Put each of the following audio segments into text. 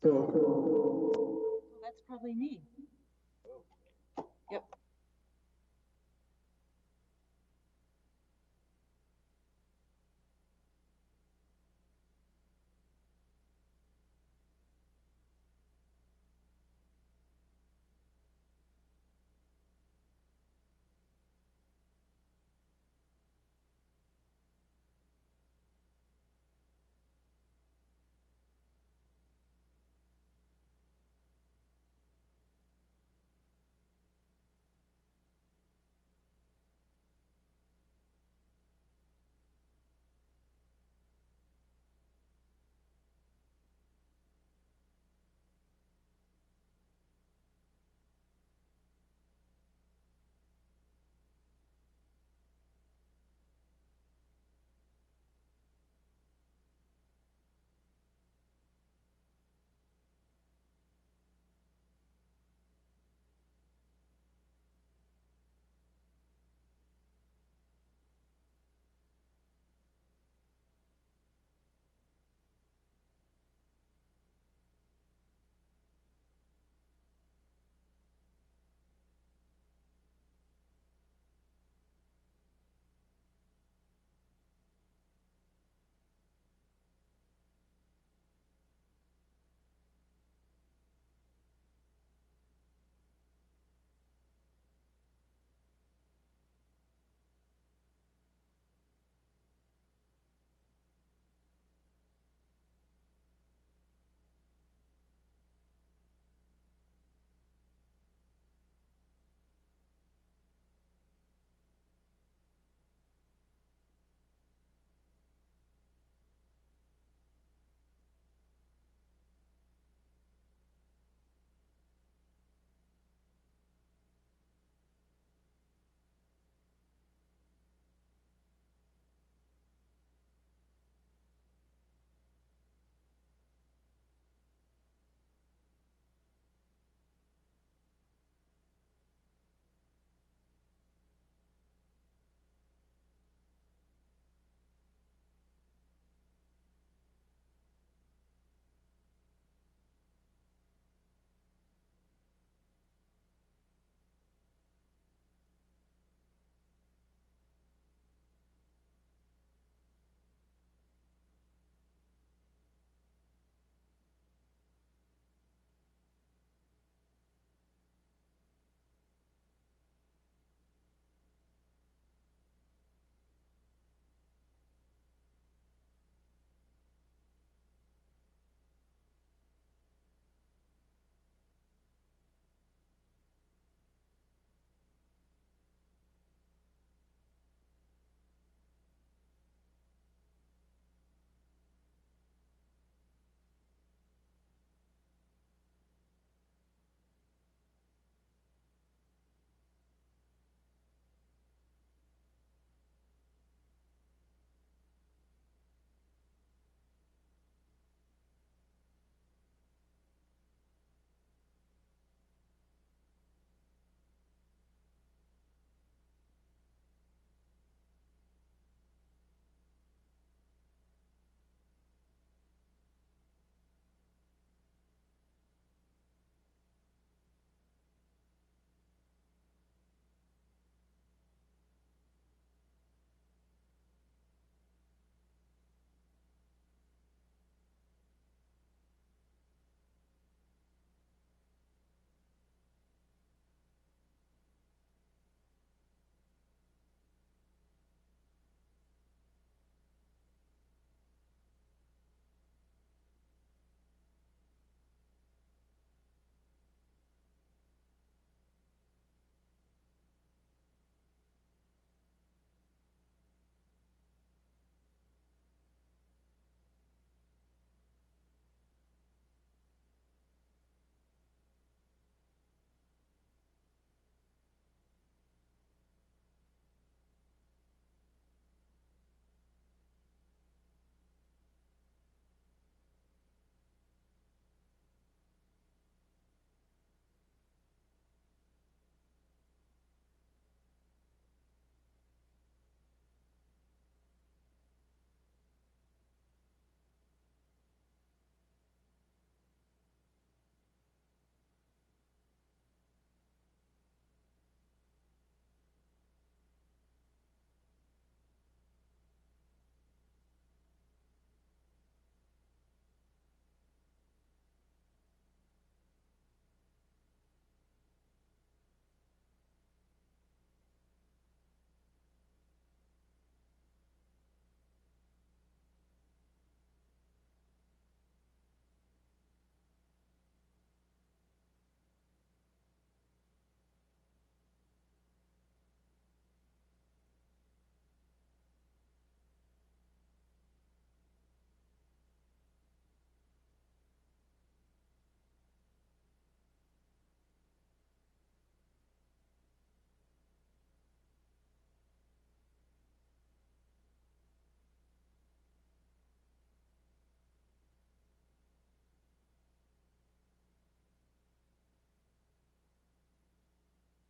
So that's probably me. Yep.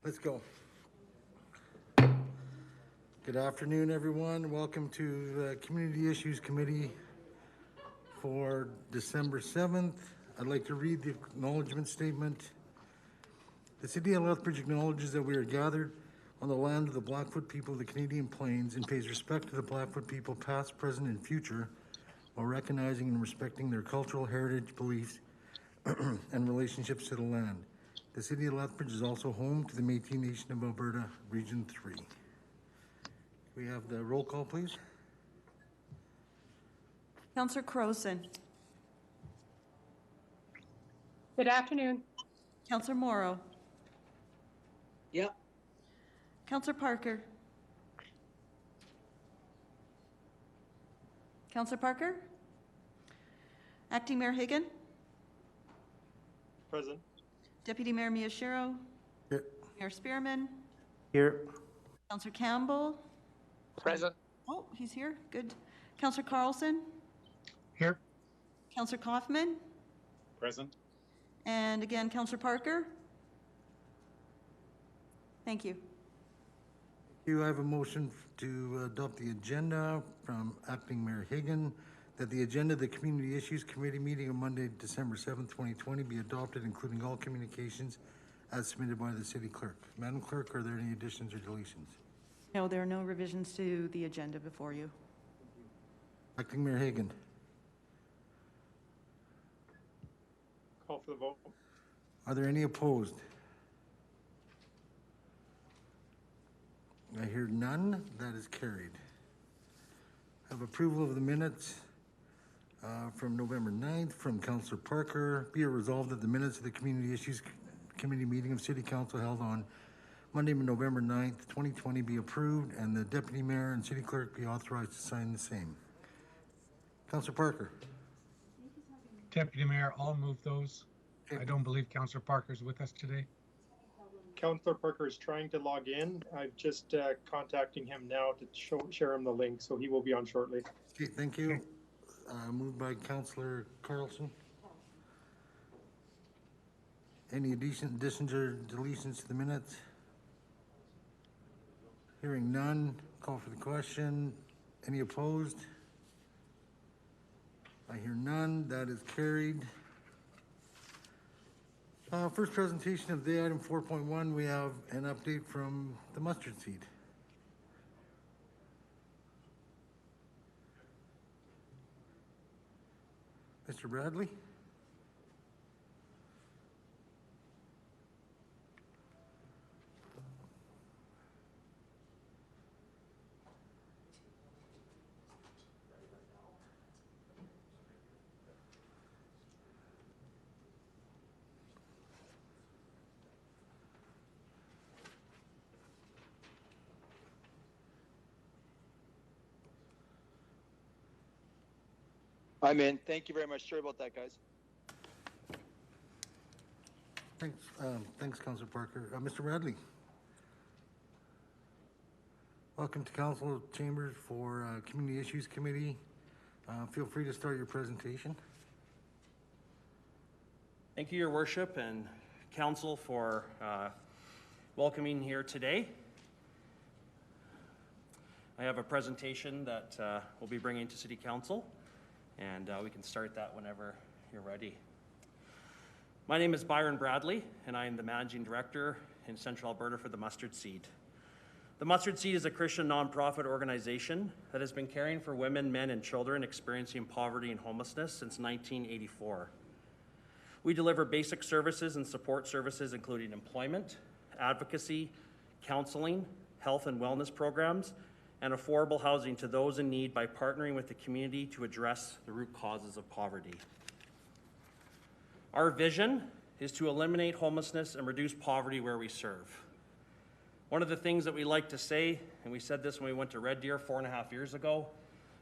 Let's go. Good afternoon, everyone. Welcome to the Community Issues Committee for December 7th. I'd like to read the acknowledgement statement. The City of Lethbridge acknowledges that we are gathered on the land of the Blackfoot people of the Canadian Plains and pays respect to the Blackfoot people past, present, and future while recognizing and respecting their cultural heritage, beliefs, and relationships to the land. The City of Lethbridge is also home to the Métis Nation of Alberta, Region 3. We have the roll call, please. Councillor Croson. Good afternoon. Councillor Morrow. Yep. Councillor Parker. Councillor Parker. Acting Mayor Hagan. Present. Deputy Mayor Miyashiro. Here. Mayor Spearman. Here. Councillor Campbell. Present. Oh, he's here. Good. Councillor Carlson. Here. Councillor Kaufman. Present. And again, Councillor Parker. Thank you. You have a motion to adopt the agenda from Acting Mayor Hagan, that the agenda of the Community Issues Committee meeting on Monday, December 7th, 2020 be adopted, including all communications as submitted by the City Clerk. Madam Clerk, are there any additions or deletions? No, there are no revisions to the agenda before you. Acting Mayor Hagan. Call for the vote. Are there any opposed? I hear none. That is carried. I have approval of the minutes from November 9th from Councillor Parker. Be it resolved that the minutes of the Community Issues Committee meeting of City Council held on Monday, November 9th, 2020 be approved, and the Deputy Mayor and City Clerk be authorized to sign the same. Councillor Parker. Deputy Mayor, I'll move those. Okay. I don't believe Councillor Parker's with us today. Councillor Parker is trying to log in. I'm just contacting him now to share him the link, so he will be on shortly. Okay, thank you. Moved by Councillor Carlson. Any additions or deletions to the minutes? Hearing none, call for the question. Any opposed? I hear none. That is carried. First presentation of the item 4.1, we have an update from the mustard seed. Mr. Bradley? I'm in. Thank you very much. Sorry about that, guys. Thanks, Councillor Parker. Mr. Bradley? Welcome to Council Chambers for Community Issues Committee. Feel free to start your presentation. Thank you, Your Worship and Council, for welcoming here today. I have a presentation that we'll be bringing to City Council, and we can start that whenever you're ready. My name is Byron Bradley, and I am the Managing Director in Central Alberta for the Mustard Seed. The Mustard Seed is a Christian nonprofit organization that has been caring for women, men, and children experiencing poverty and homelessness since 1984. We deliver basic services and support services including employment, advocacy, counseling, health and wellness programs, and affordable housing to those in need by partnering with the community to address the root causes of poverty. Our vision is to eliminate homelessness and reduce poverty where we serve. One of the things that we like to say, and we said this when we went to Red Deer 4.5 years ago,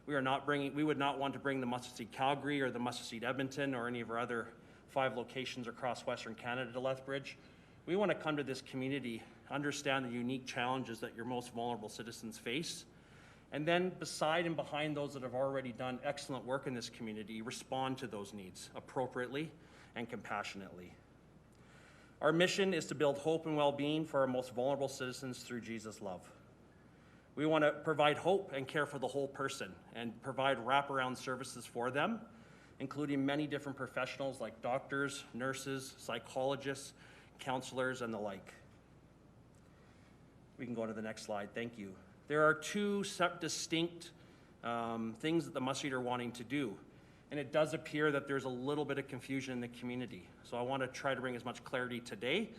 we would not want to bring the Mustard Seed Calgary or the Mustard Seed Edmonton or any of our other 5 locations across Western Canada to Lethbridge. We want to come to this community, understand the unique challenges that your most vulnerable citizens face, and then beside and behind those that have already done excellent work in this community, respond to those needs appropriately and compassionately. Our mission is to build hope and well-being for our most vulnerable citizens through Jesus' love. We want to provide hope and care for the whole person and provide wraparound services for them, including many different professionals like doctors, nurses, psychologists, counselors, and the like. We can go to the next slide. Thank you. There are two distinct things that the Mustard are wanting to do, and it does appear that there's a little bit of confusion in the community. So I want to try to bring as much clarity today,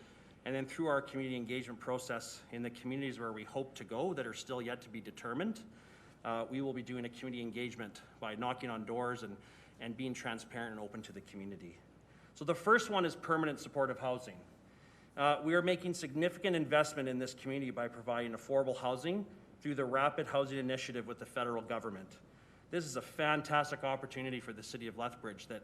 and then through our community engagement process in the communities where we hope to go that are still yet to be determined, we will be doing a community engagement by knocking on doors and being transparent and open to the community. So the first one is permanent supportive housing. We are making significant investment in this community by providing affordable housing through the Rapid Housing Initiative with the federal government. This is a fantastic opportunity for the city of Lethbridge that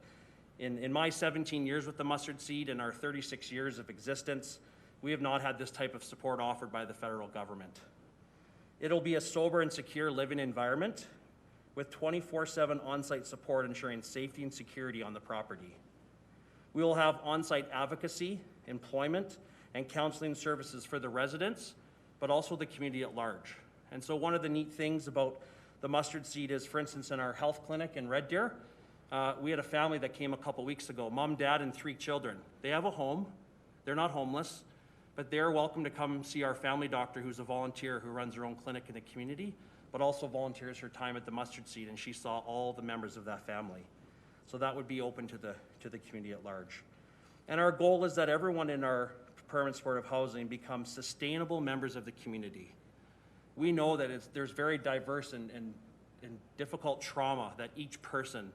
in my 17 years with the Mustard Seed and our 36 years of existence, we have not had this type of support offered by the federal government. It'll be a sober and secure living environment with 24/7 on-site support ensuring safety and security on the property. We will have on-site advocacy, employment, and counseling services for the residents, but also the community at large. And so one of the neat things about the Mustard Seed is, for instance, in our health clinic in Red Deer, we had a family that came a couple weeks ago, mom, dad, and 3 children. They have a home, they're not homeless, but they're welcome to come see our family doctor who's a volunteer who runs her own clinic in the community, but also volunteers her time at the Mustard Seed, and she saw all the members of that family. So that would be open to the community at large. And our goal is that everyone in our permanent supportive housing becomes sustainable members of the community. We know that there's very diverse and difficult trauma that each person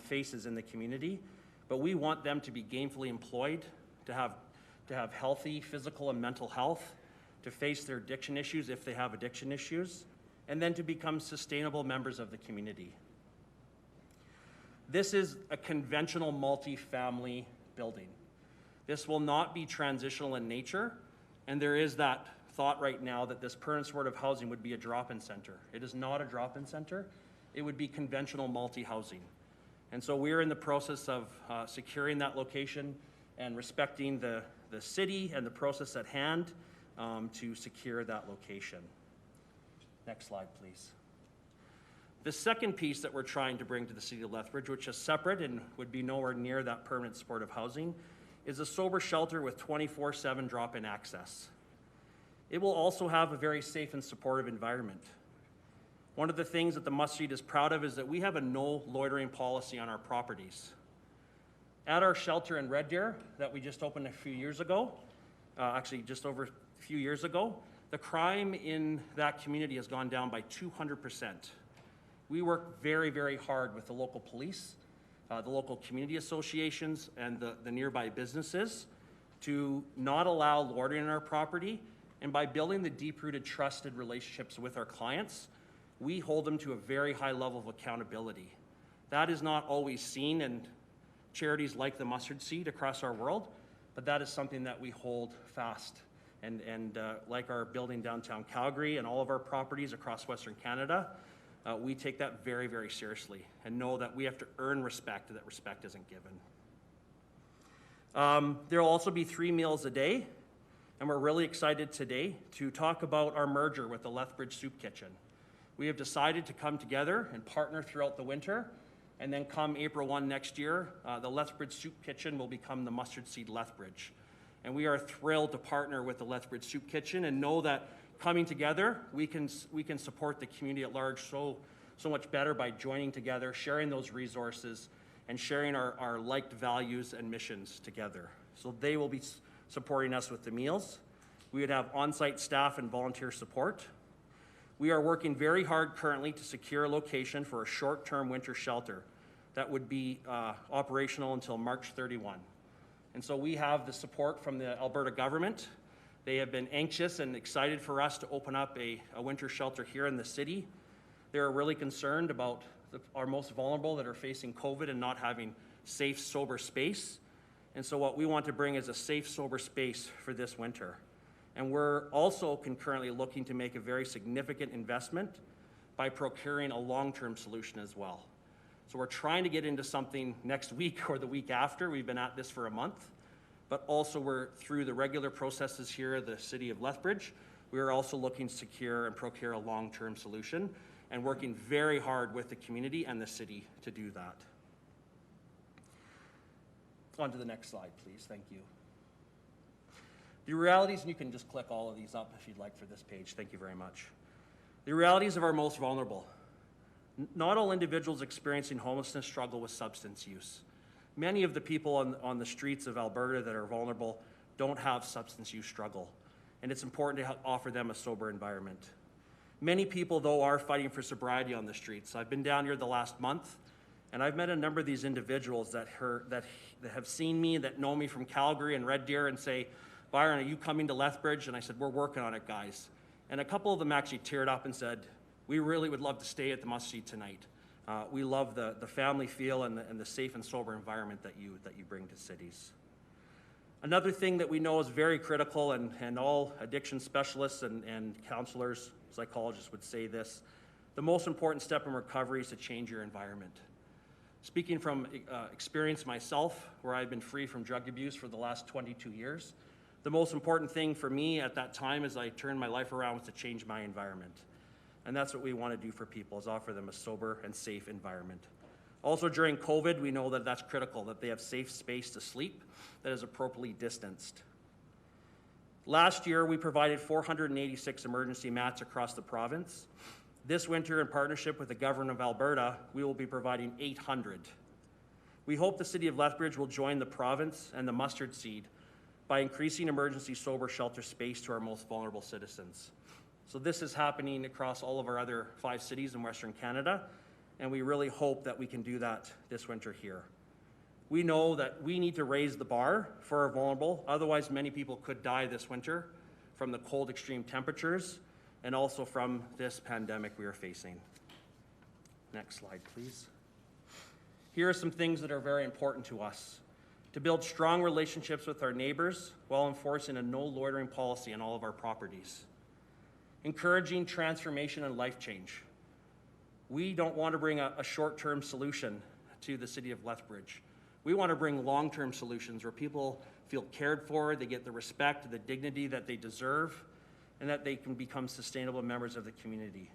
faces in the community, but we want them to be gainfully employed, to have healthy physical and mental health, to face their addiction issues if they have addiction issues, and then to become sustainable members of the community. This is a conventional multi-family building. This will not be transitional in nature, and there is that thought right now that this permanent supportive housing would be a drop-in center. It is not a drop-in center. It would be conventional multi-housing. And so we're in the process of securing that location and respecting the city and the process at hand to secure that location. Next slide, please. The second piece that we're trying to bring to the city of Lethbridge, which is separate and would be nowhere near that permanent supportive housing, is a sober shelter with 24/7 drop-in access. It will also have a very safe and supportive environment. One of the things that the Mustard is proud of is that we have a no loitering policy on our properties. At our shelter in Red Deer that we just opened a few years ago, actually just over a few years ago, the crime in that community has gone down by 200%. We work very, very hard with the local police, the local community associations, and the nearby businesses to not allow loitering on our property. And by building the deep-rooted, trusted relationships with our clients, we hold them to a very high level of accountability. That is not always seen in charities like the Mustard Seed across our world, but that is something that we hold fast. And like our building downtown Calgary and all of our properties across Western Canada, we take that very, very seriously and know that we have to earn respect, and that respect isn't given. There will also be 3 meals a day, and we're really excited today to talk about our merger with the Lethbridge Soup Kitchen. We have decided to come together and partner throughout the winter, and then come April 1 next year, the Lethbridge Soup Kitchen will become the Mustard Seed Lethbridge. And we are thrilled to partner with the Lethbridge Soup Kitchen and know that coming together, we can support the community at large so much better by joining together, sharing those resources, and sharing our liked values and missions together. So they will be supporting us with the meals. We would have on-site staff and volunteer support. We are working very hard currently to secure a location for a short-term winter shelter that would be operational until March 31. And so we have the support from the Alberta government. They have been anxious and excited for us to open up a winter shelter here in the city. They're really concerned about our most vulnerable that are facing COVID and not having safe, sober space. And so what we want to bring is a safe, sober space for this winter. And we're also concurrently looking to make a very significant investment by procuring a long-term solution as well. So we're trying to get into something next week or the week after. We've been at this for a month, but also we're through the regular processes here at the City of Lethbridge. We are also looking to secure and procure a long-term solution and working very hard with the community and the city to do that. On to the next slide, please. Thank you. The realities, and you can just click all of these up if you'd like for this page. Thank you very much. The realities of our most vulnerable. Not all individuals experiencing homelessness struggle with substance use. Many of the people on the streets of Alberta that are vulnerable don't have substance use struggle, and it's important to offer them a sober environment. Many people, though, are fighting for sobriety on the streets. I've been down here the last month, and I've met a number of these individuals that have seen me, that know me from Calgary and Red Deer, and say, Byron, are you coming to Lethbridge? And I said, we're working on it, guys. And a couple of them actually teared up and said, we really would love to stay at the must-see tonight. We love the family feel and the safe and sober environment that you bring to cities. Another thing that we know is very critical, and all addiction specialists and counselors, psychologists would say this, the most important step in recovery is to change your environment. Speaking from experience myself, where I've been free from drug abuse for the last 22 years, the most important thing for me at that time as I turned my life around was to change my environment. And that's what we want to do for people, is offer them a sober and safe environment. Also during COVID, we know that that's critical, that they have safe space to sleep that is appropriately distanced. Last year, we provided 486 emergency mats across the province. This winter, in partnership with the Government of Alberta, we will be providing 800. We hope the City of Lethbridge will join the province and the mustard seed by increasing emergency sober shelter space to our most vulnerable citizens. So this is happening across all of our other 5 cities in Western Canada, and we really hope that we can do that this winter here. We know that we need to raise the bar for our vulnerable, otherwise many people could die this winter from the cold extreme temperatures and also from this pandemic we are facing. Next slide, please. Here are some things that are very important to us. To build strong relationships with our neighbors while enforcing a no loitering policy on all of our properties. Encouraging transformation and life change. We don't want to bring a short-term solution to the City of Lethbridge. We want to bring long-term solutions where people feel cared for, they get the respect, the dignity that they deserve, and that they can become sustainable members of the community.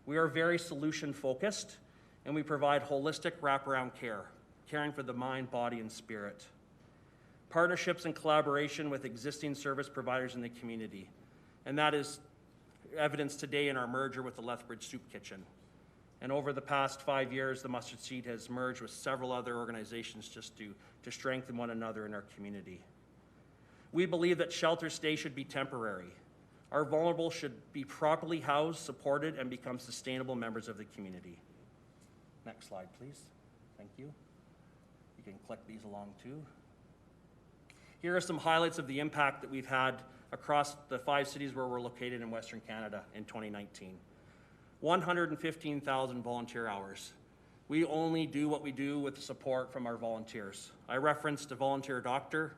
We are very solution-focused, and we provide holistic wraparound care, caring for the mind, body, and spirit. Partnerships and collaboration with existing service providers in the community, and that is evidenced today in our merger with the Lethbridge Soup Kitchen. And over the past 5 years, the Mustard Seed has merged with several other organizations just to strengthen one another in our community. We believe that shelter stay should be temporary. Our vulnerable should be properly housed, supported, and become sustainable members of the community. Next slide, please. Thank you. You can click these along too. Here are some highlights of the impact that we've had across the 5 cities where we're located in Western Canada in 2019. 115,000 volunteer hours. We only do what we do with support from our volunteers. I referenced a volunteer doctor.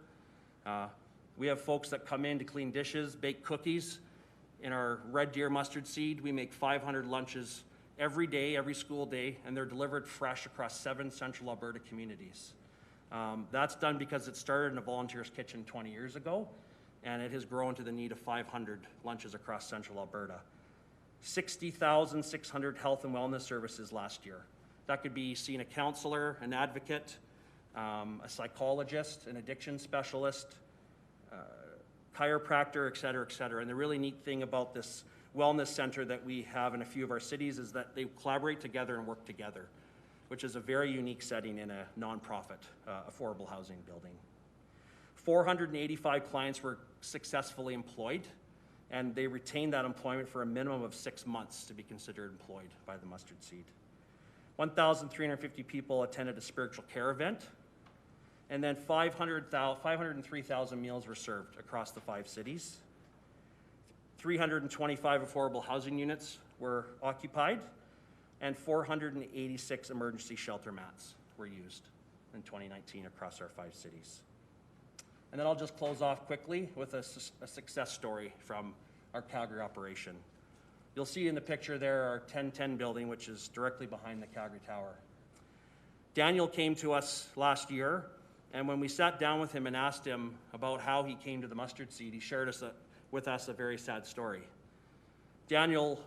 We have folks that come in to clean dishes, bake cookies. In our Red Deer Mustard Seed, we make 500 lunches every day, every school day, and they're delivered fresh across 7 central Alberta communities. That's done because it started in a volunteer's kitchen 20 years ago, and it has grown to the need of 500 lunches across central Alberta. 60,600 health and wellness services last year. That could be seeing a counselor, an advocate, a psychologist, an addiction specialist, chiropractor, et cetera, et cetera. And the really neat thing about this wellness center that we have in a few of our cities is that they collaborate together and work together, which is a very unique setting in a nonprofit affordable housing building. 485 clients were successfully employed, and they retained that employment for a minimum of 6 months to be considered employed by the Mustard Seed. 1,350 people attended a spiritual care event, and then 503,000 meals were served across the 5 cities. 325 affordable housing units were occupied, and 486 emergency shelter mats were used in 2019 across our 5 cities. And then I'll just close off quickly with a success story from our Calgary operation. You'll see in the picture there our 1010 building, which is directly behind the Calgary Tower. Daniel came to us last year And when we sat down with him and asked him about how he came to the mustard seed, he shared with us a very sad story. Daniel,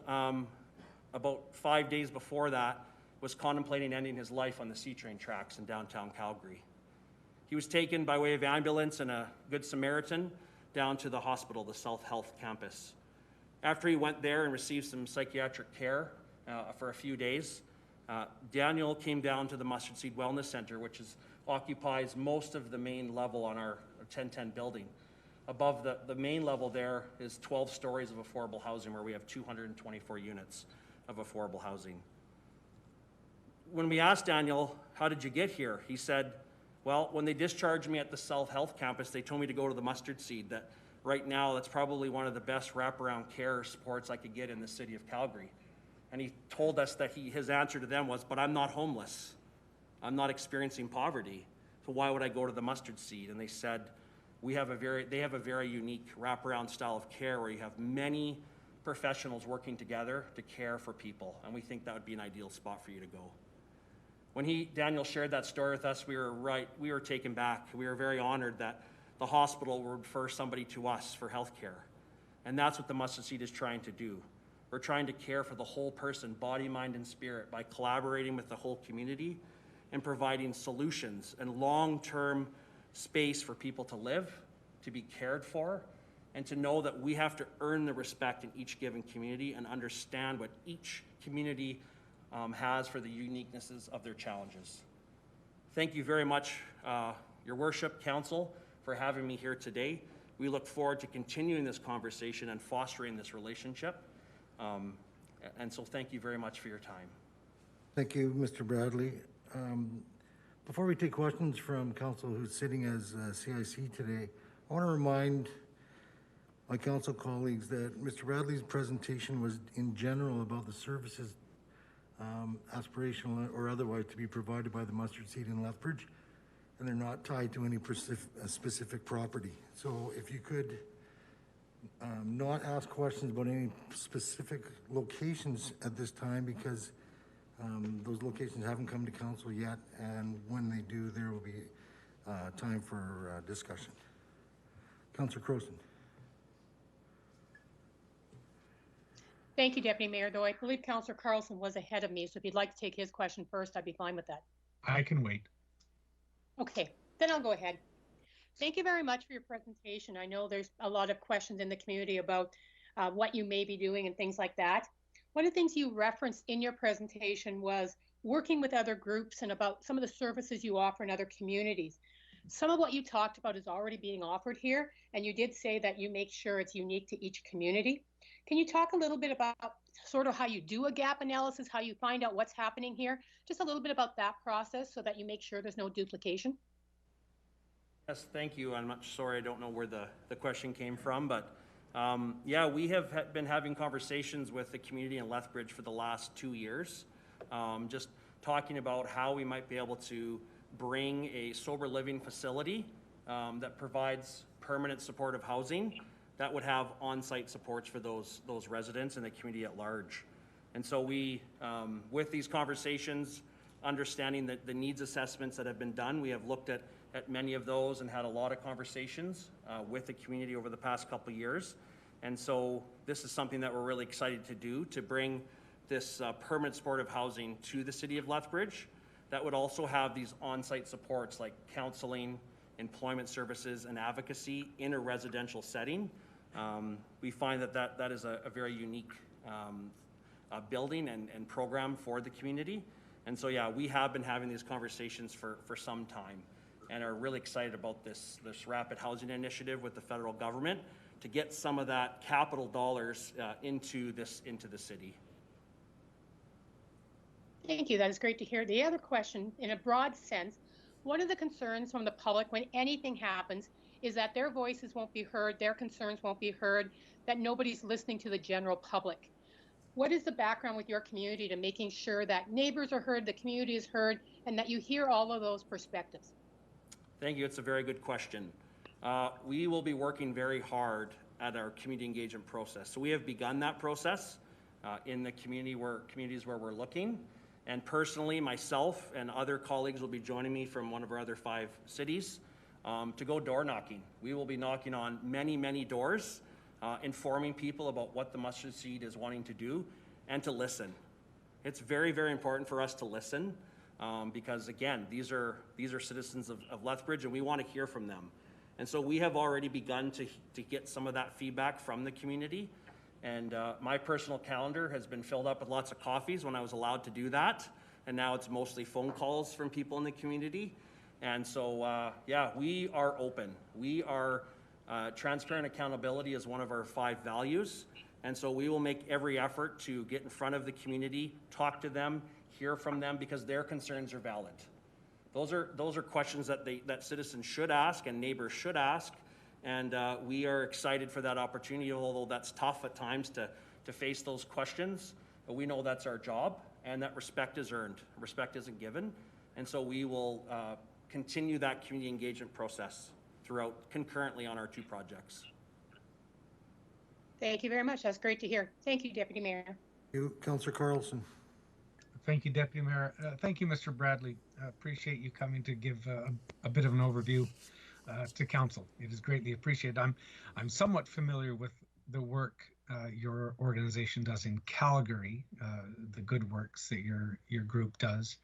about 5 days before that, was contemplating ending his life on the C-train tracks in downtown Calgary. He was taken by way of ambulance and a Good Samaritan down to the hospital, the South Health campus. After he went there and received some psychiatric care for a few days, Daniel came down to the Mustard Seed Wellness Center, which occupies most of the main level on our 1010 building. Above the main level there is 12 stories of affordable housing, where we have 224 units of affordable housing. When we asked Daniel, how did you get here? He said, well, when they discharged me at the South Health campus, they told me to go to the Mustard Seed. That right now, that's probably one of the best wraparound care supports I could get in the city of Calgary. And he told us that his answer to them was, but I'm not homeless. I'm not experiencing poverty. So why would I go to the Mustard Seed? And they said, they have a very unique wraparound style of care where you have many professionals working together to care for people. And we think that would be an ideal spot for you to go. When Daniel shared that story with us, we were taken back. We were very honored that the hospital would refer somebody to us for health care. And that's what the Mustard Seed is trying to do. We're trying to care for the whole person, body, mind, and spirit, by collaborating with the whole community and providing solutions and long-term space for people to live, to be cared for, and to know that we have to earn the respect in each given community and understand what each community has for the uniquenesses of their challenges. Thank you very much, Your Worship, Council, for having me here today. We look forward to continuing this conversation and fostering this relationship. And so thank you very much for your time. Thank you, Mr. Bradley. Before we take questions from council who's sitting as CIC today, I want to remind my council colleagues that Mr. Bradley's presentation was in general about the services aspirational or otherwise to be provided by the Mustard Seed in Lethbridge, and they're not tied to any specific property. So if you could not ask questions about any specific locations at this time, because those locations haven't come to council yet, and when they do, there will be time for discussion. Councillor Croson. Thank you, Deputy Mayor, though I believe Councillor Carlson was ahead of me, so if you'd like to take his question first, I'd be fine with that. I can wait. Okay, then I'll go ahead. Thank you very much for your presentation. I know there's a lot of questions in the community about what you may be doing and things like that. One of the things you referenced in your presentation was working with other groups and about some of the services you offer in other communities. Some of what you talked about is already being offered here, and you did say that you make sure it's unique to each community. Can you talk a little bit about sort of how you do a gap analysis, how you find out what's happening here? Just a little bit about that process so that you make sure there's no duplication. Yes, thank you. I'm not sorry, I don't know where the question came from, but yeah, we have been having conversations with the community in Lethbridge for the last 2 years, just talking about how we might be able to bring a sober living facility that provides permanent supportive housing that would have on-site supports for those residents and the community at large. And so we, with these conversations, understanding that the needs assessments that have been done, we have looked at many of those and had a lot of conversations with the community over the past couple of years. And so this is something that we're really excited to do, to bring this permanent supportive housing to the city of Lethbridge that would also have these on-site supports like counseling, employment services, and advocacy in a residential setting. We find that is a very unique building and program for the community. And so, yeah, we have been having these conversations for some time and are really excited about this rapid housing initiative with the federal government to get some of that capital dollars into the city. Thank you. That is great to hear. The other question, in a broad sense, one of the concerns from the public when anything happens is that their voices won't be heard, their concerns won't be heard, that nobody's listening to the general public. What is the background with your community to making sure that neighbors are heard, the community is heard, and that you hear all of those perspectives? Thank you. It's a very good question. We will be working very hard at our community engagement process. So we have begun that process in the communities where we're looking. And personally, myself and other colleagues will be joining me from one of our other 5 cities to go door knocking. We will be knocking on many, many doors, informing people about what the mustard seed is wanting to do and to listen. It's very, very important for us to listen because, again, these are citizens of Lethbridge, and we want to hear from them. And so we have already begun to get some of that feedback from the community. And my personal calendar has been filled up with lots of coffees when I was allowed to do that. And now it's mostly phone calls from people in the community. And so, yeah, we are open. We are transparent accountability is one of our 5 values. And so we will make every effort to get in front of the community, talk to them, hear from them, because their concerns are valid. Those are questions that citizens should ask and neighbors should ask, and we are excited for that opportunity, although that's tough at times to face those questions. But we know that's our job, and that respect is earned. Respect isn't given, and so we will continue that community engagement process concurrently on our 2 projects. Thank you very much. That's great to hear. Thank you, Deputy Mayor. Thank you, Councillor Carlson. Thank you, Deputy Mayor. Thank you, Mr. Bradley. Appreciate you coming to give a bit of an overview to council. It is greatly appreciated. I'm somewhat familiar with the work your organization does in Calgary, the good works that your group does.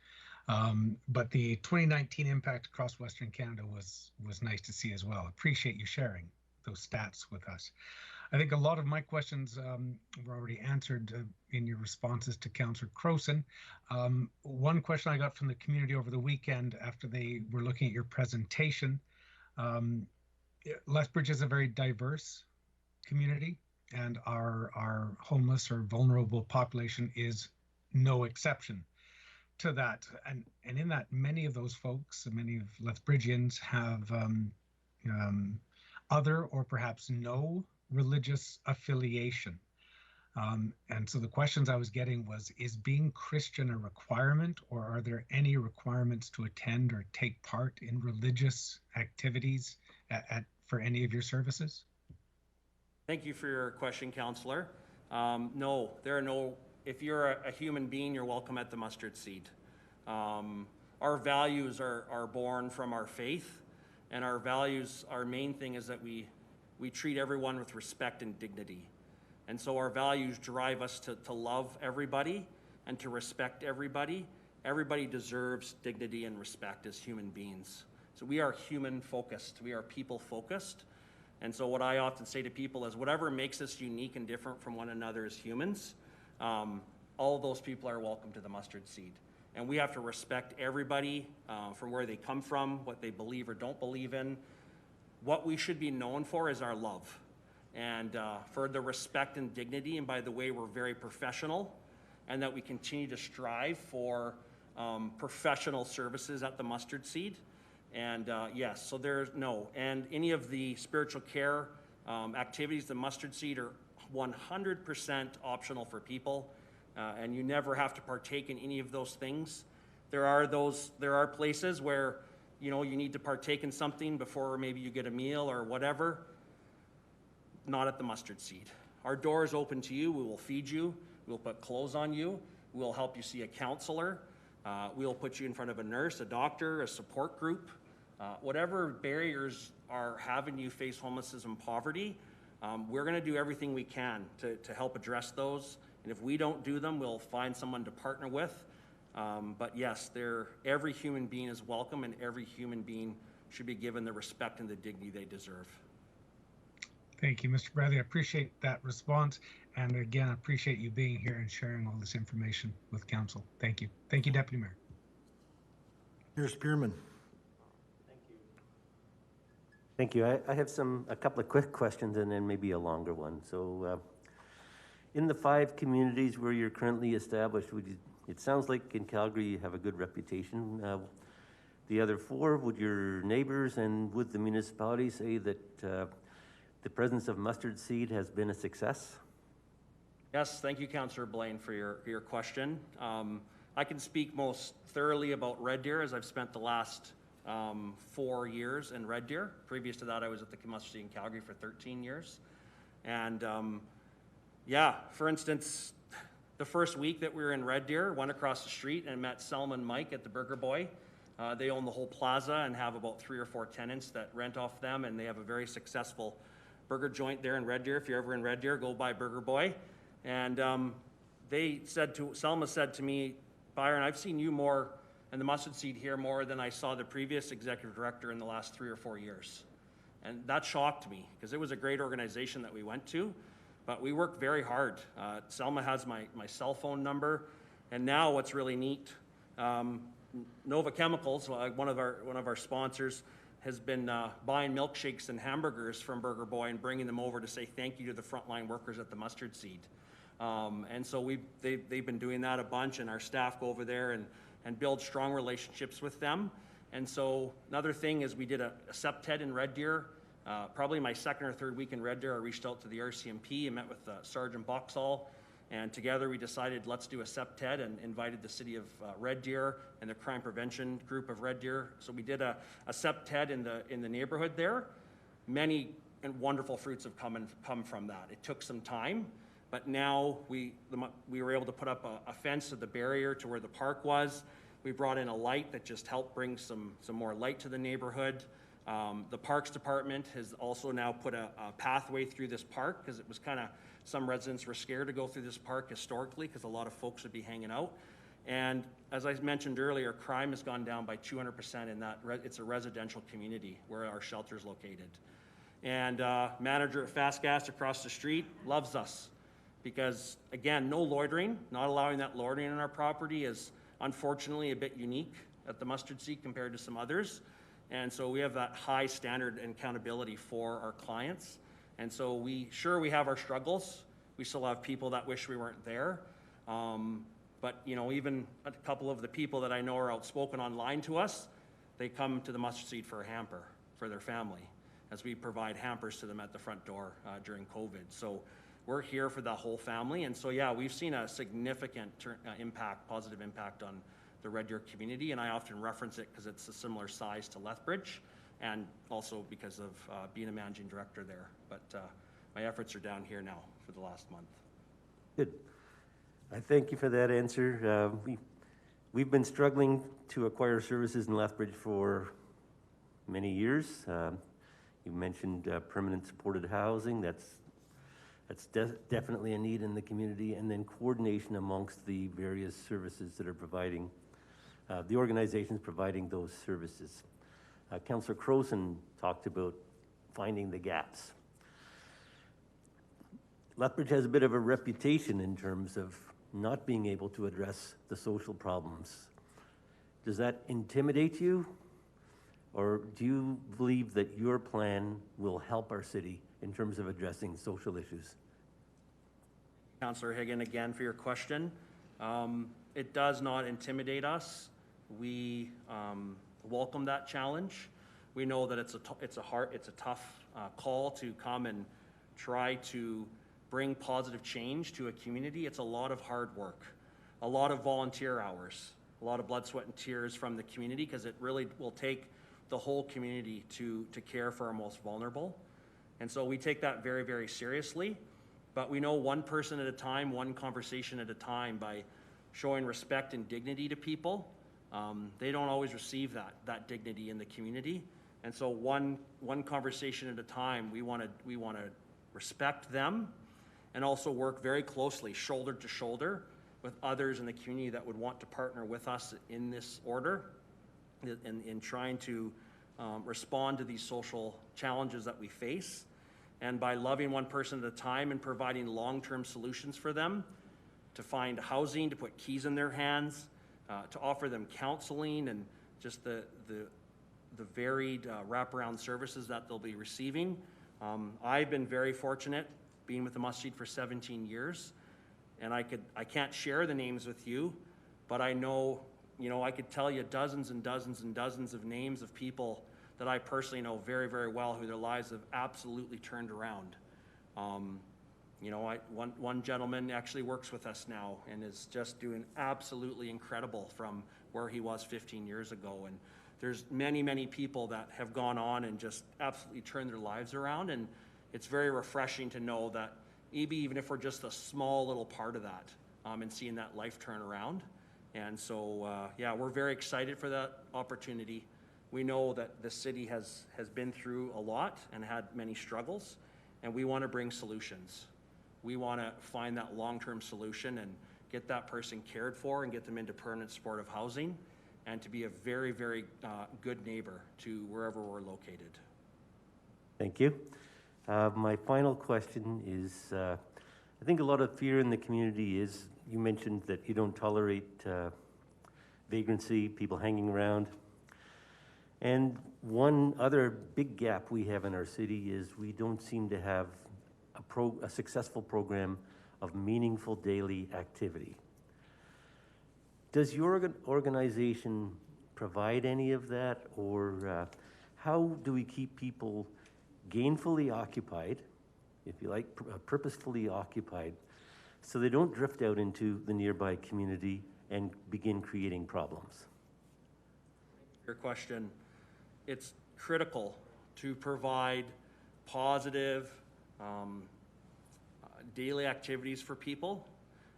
But the 2019 impact across Western Canada was nice to see as well. Appreciate you sharing those stats with us. I think a lot of my questions were already answered in your responses to Councillor Croson. One question I got from the community over the weekend after they were looking at your presentation, Lethbridge is a very diverse community, and our homeless or vulnerable population is no exception to that. And in that, many of those folks, many of Lethbridgians have other or perhaps no religious affiliation. And so the questions I was getting was, is being Christian a requirement, or are there any requirements to attend or take part in religious activities for any of your services? Thank you for your question, Councillor. No, there are no, if you're a human being, you're welcome at the Mustard Seed. Our values are born from our faith, and our values, our main thing is that we treat everyone with respect and dignity. And so our values drive us to love everybody and to respect everybody. Everybody deserves dignity and respect as human beings. So we are human focused, we are people focused. And so what I often say to people is, whatever makes us unique and different from one another as humans, all of those people are welcome to the Mustard Seed. And we have to respect everybody from where they come from, what they believe or don't believe in. What we should be known for is our love, and for the respect and dignity. And by the way, we're very professional, and that we continue to strive for professional services at the Mustard Seed. And yes, so there's no, and any of the spiritual care activities, the Mustard Seed are 100% optional for people, and you never have to partake in any of those things. There are places where you need to partake in something before maybe you get a meal or whatever. Not at the Mustard Seed. Our door is open to you. We will feed you. We'll put clothes on you. We'll help you see a counselor. We'll put you in front of a nurse, a doctor, a support group. Whatever barriers are having you face homelessness and poverty, we're going to do everything we can to help address those. And if we don't do them, we'll find someone to partner with. But yes, every human being is welcome, and every human being should be given the respect and the dignity they deserve. Thank you, Mr. Bradley. I appreciate that response. And again, I appreciate you being here and sharing all this information with council. Thank you. Thank you, Deputy Mayor. Mayor Spearman. Thank you. I have a couple of quick questions and then maybe a longer one. So in the 5 communities where you're currently established, it sounds like in Calgary you have a good reputation. The other 4, would your neighbors and would the municipality say that the presence of Mustard Seed has been a success? Yes, thank you, Councillor Blaine, for your question. I can speak most thoroughly about Red Deer, as I've spent the last 4 years in Red Deer. Previous to that, I was at the Mustard Seed in Calgary for 13 years. And yeah, for instance, the first week that we were in Red Deer, went across the street and met Selma and Mike at the Burger Boy. They own the whole plaza and have about 3 or 4 tenants that rent off them, and they have a very successful burger joint there in Red Deer. If you're ever in Red Deer, go by Burger Boy. And Selma said to me, Byron, I've seen you more and the Mustard Seed here more than I saw the previous executive director in the last 3 or 4 years. And that shocked me because it was a great organization that we went to, but we worked very hard. Selma has my cell phone number, and now what's really neat, Nova Chemicals, one of our sponsors, has been buying milkshakes and hamburgers from Burger Boy and bringing them over to say thank you to the frontline workers at the Mustard Seed. And so they've been doing that a bunch, and our staff go over there and build strong relationships with them. And so another thing is we did a SEPTED in Red Deer. Probably my second or third week in Red Deer, I reached out to the RCMP and met with Sergeant Boxall, and together we decided let's do a SEPTED and invited the city of Red Deer and the crime prevention group of Red Deer. So we did a SEPTED in the neighborhood there. Many and wonderful fruits have come from that. It took some time, but now we were able to put up a fence at the barrier to where the park was. We brought in a light that just helped bring some more light to the neighborhood. The Parks Department has also now put a pathway through this park because it was kind of, some residents were scared to go through this park historically because a lot of folks would be hanging out. And as I mentioned earlier, crime has gone down by 200% in that, it's a residential community where our shelter is located. And manager at Fast Gas across the street loves us because, again, no loitering, not allowing that loitering on our property is unfortunately a bit unique at the Mustard Seed compared to some others. And so we have that high standard and accountability for our clients. And so we have our struggles. We still have people that wish we weren't there. But you know, even a couple of the people that I know are outspoken online to us, they come to the Mustard Seed for a hamper for their family, as we provide hampers to them at the front door during COVID. So we're here for the whole family. And so yeah, we've seen a significant positive impact on the Red Deer community, and I often reference it because it's a similar size to Lethbridge, and also because of being a managing director there. But my efforts are down here now for the last month. Good. I thank you for that answer. We've been struggling to acquire services in Lethbridge for many years. You mentioned permanent supported housing. That's definitely a need in the community, and then coordination amongst the various services that are providing, the organizations providing those services. Councillor Croson talked about finding the gaps. Lethbridge has a bit of a reputation in terms of not being able to address the social problems. Does that intimidate you? Or do you believe that your plan will help our city in terms of addressing social issues? Councillor Higgin, again for your question. It does not intimidate us. We welcome that challenge. We know that it's a tough call to come and try to bring positive change to a community. It's a lot of hard work, a lot of volunteer hours, a lot of blood, sweat, and tears from the community, because it really will take the whole community to care for our most vulnerable. And so we take that very, very seriously, but we know one person at a time, one conversation at a time, by showing respect and dignity to people. They don't always receive that dignity in the community. And so one conversation at a time, we want to respect them and also work very closely, shoulder to shoulder, with others in the community that would want to partner with us in this order in trying to respond to these social challenges that we face. And by loving one person at a time and providing long-term solutions for them, to find housing, to put keys in their hands, to offer them counseling and just the varied wraparound services that they'll be receiving. I've been very fortunate being with the Mustard Seed for 17 years, and I can't share the names with you, but I know, I could tell you dozens and dozens and dozens of names of people that I personally know very, very well who their lives have absolutely turned around. One gentleman actually works with us now and is just doing absolutely incredible from where he was 15 years ago. And there's many, many people that have gone on and just absolutely turned their lives around. And it's very refreshing to know that even if we're just a small little part of that, and seeing that life turn around. And so, yeah, we're very excited for that opportunity. We know that the city has been through a lot and had many struggles, and we want to bring solutions. We want to find that long-term solution and get that person cared for and get them into permanent supportive housing, and to be a very, very good neighbor to wherever we're located. Thank you. My final question is, I think a lot of fear in the community is, you mentioned that you don't tolerate vagrancy, people hanging around. And one other big gap we have in our city is we don't seem to have a successful program of meaningful daily activity. Does your organization provide any of that, or how do we keep people gainfully occupied, if you like, purposefully occupied, so they don't drift out into the nearby community and begin creating problems? Your question, it's critical to provide positive daily activities for people,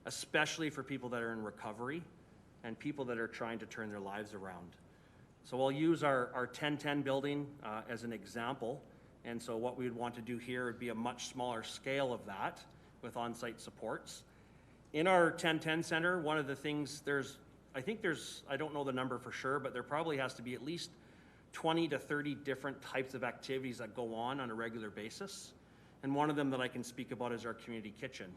especially for people that are in recovery and people that are trying to turn their lives around. So I'll use our 1010 building as an example. And so what we would want to do here would be a much smaller scale of that with on-site supports. In our 1010 center, one of the things I don't know the number for sure, but there probably has to be at least 20 to 30 different types of activities that go on a regular basis. And one of them that I can speak about is our community kitchen.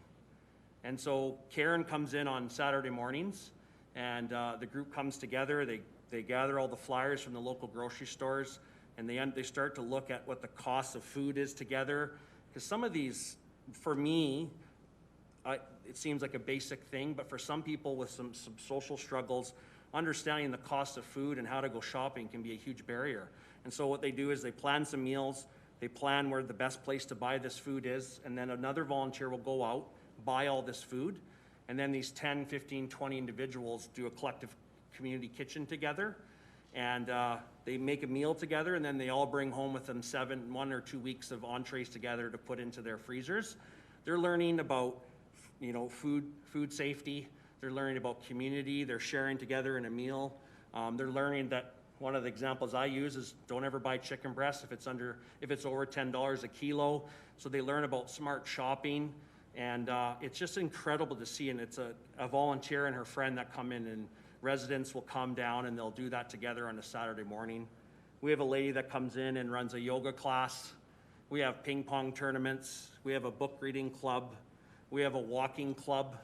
And so Karen comes in on Saturday mornings, and the group comes together. They gather all the flyers from the local grocery stores, and they start to look at what the cost of food is together. Because some of these, for me, it seems like a basic thing, but for some people with some social struggles, understanding the cost of food and how to go shopping can be a huge barrier. And so what they do is they plan some meals, they plan where the best place to buy this food is, and then another volunteer will go out, buy all this food, and then these 10, 15, 20 individuals do a collective community kitchen together, and they make a meal together, and then they all bring home with them 1 or 2 weeks of entrees together to put into their freezers. They're learning about, food safety. They're learning about community. They're sharing together in a meal. They're learning that one of the examples I use is don't ever buy chicken breast if it's over $10 a kilo. So they learn about smart shopping, and it's just incredible to see. And it's a volunteer and her friend that come in, and residents will come down and they'll do that together on a Saturday morning. We have a lady that comes in and runs a yoga class. We have ping pong tournaments. We have a book reading club. We have a walking club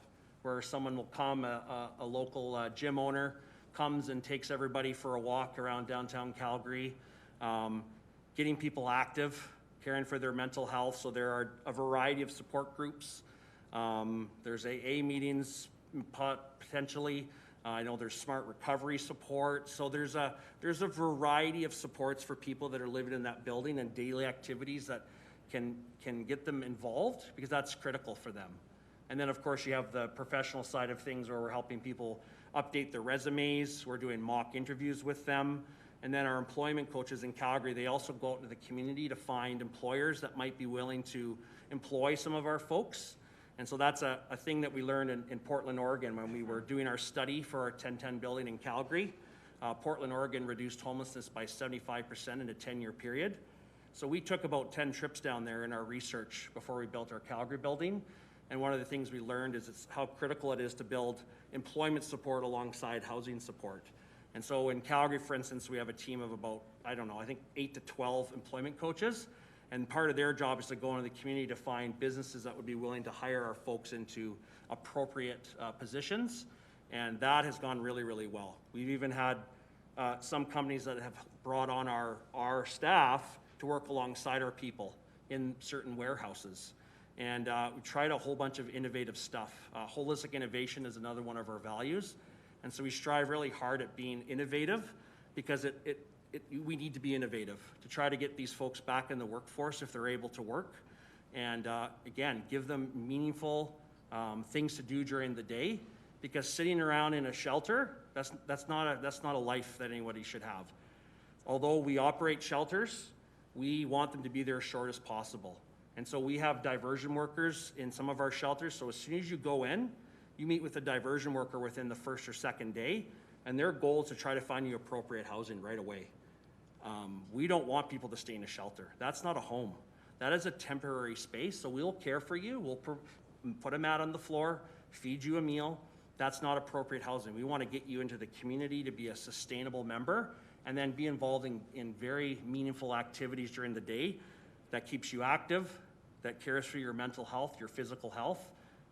where someone will come, a local gym owner comes and takes everybody for a walk around downtown Calgary, getting people active, caring for their mental health. So there are a variety of support groups. There's AA meetings potentially. I know there's smart recovery support. So there's a variety of supports for people that are living in that building, and daily activities that can get them involved, because that's critical for them. And then of course you have the professional side of things where we're helping people update their resumes. We're doing mock interviews with them. And then our employment coaches in Calgary, they also go out into the community to find employers that might be willing to employ some of our folks. And so that's a thing that we learned in Portland, Oregon when we were doing our study for our 1010 building in Calgary. Portland, Oregon reduced homelessness by 75% in a 10-year period. So we took about 10 trips down there in our research before we built our Calgary building. And one of the things we learned is it's how critical it is to build employment support alongside housing support. And so in Calgary, for instance, we have a team of about, I think 8 to 12 employment coaches. And part of their job is to go into the community to find businesses that would be willing to hire our folks into appropriate positions. And that has gone really, really well. We've even had some companies that have brought on our staff to work alongside our people in certain warehouses. And we tried a whole bunch of innovative stuff. Holistic innovation is another one of our values. And so we strive really hard at being innovative, because we need to be innovative to try to get these folks back in the workforce if they're able to work. And again, give them meaningful things to do during the day, because sitting around in a shelter, that's not a life that anybody should have. Although we operate shelters, we want them to be there as short as possible. And so we have diversion workers in some of our shelters. So as soon as you go in, you meet with a diversion worker within the first or second day, and their goal is to try to find you appropriate housing right away. We don't want people to stay in a shelter. That's not a home. That is a temporary space, so we'll care for you. We'll put a mat on the floor, feed you a meal. That's not appropriate housing. We want to get you into the community to be a sustainable member and then be involved in very meaningful activities during the day that keeps you active, that cares for your mental health, your physical health,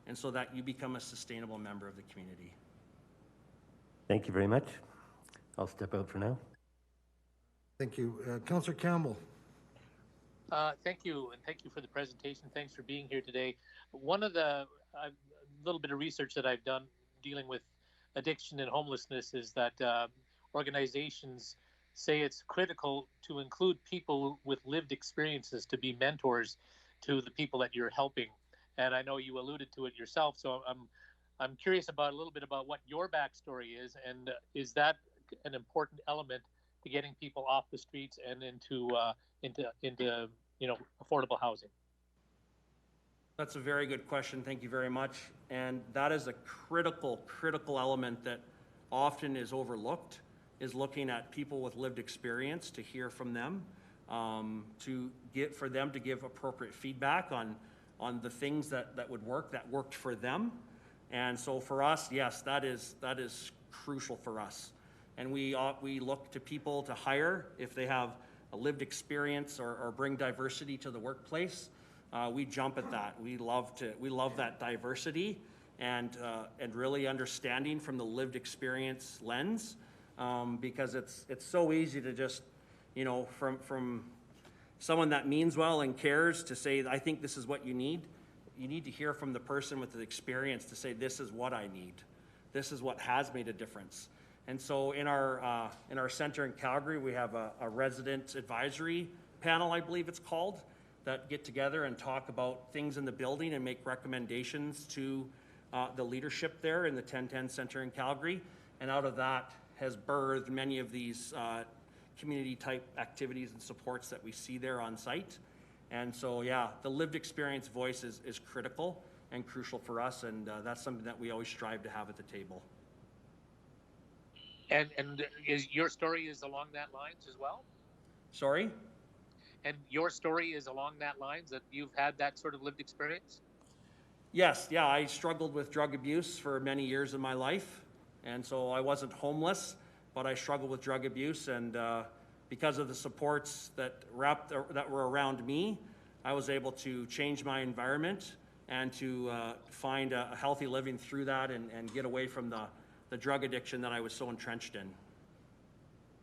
and so that you become a sustainable member of the community. Thank you very much. I'll step out for now. Thank you. Councillor Campbell. Thank you, and thank you for the presentation. Thanks for being here today. One of the little bit of research that I've done dealing with addiction and homelessness is that organizations say it's critical to include people with lived experiences to be mentors to the people that you're helping. And I know you alluded to it yourself, so I'm curious about a little bit about what your backstory is, and is that an important element to getting people off the streets and into affordable housing? That's a very good question. Thank you very much. And that is a critical element that often is overlooked, is looking at people with lived experience, to hear from them, for them to give appropriate feedback on the things that would work, that worked for them. And so for us, yes, that is crucial for us. And we look to people to hire if they have a lived experience or bring diversity to the workplace. We jump at that. We love that diversity and really understanding from the lived experience lens, because it's so easy to just, from someone that means well and cares to say, I think this is what you need. You need to hear from the person with the experience to say, this is what I need. This is what has made a difference. And so in our center in Calgary, we have a resident advisory panel, I believe it's called, that get together and talk about things in the building and make recommendations to the leadership there in the 1010 Center in Calgary. And out of that has birthed many of these community type activities and supports that we see there on site. And so, yeah, the lived experience voice is critical and crucial for us, and that's something that we always strive to have at the table. And is your story is along that lines as well? Sorry? And your story is along that lines, that you've had that sort of lived experience? Yes, yeah, I struggled with drug abuse for many years in my life. And so I wasn't homeless, but I struggled with drug abuse. And because of the supports that were around me, I was able to change my environment and to find a healthy living through that and get away from the drug addiction that I was so entrenched in.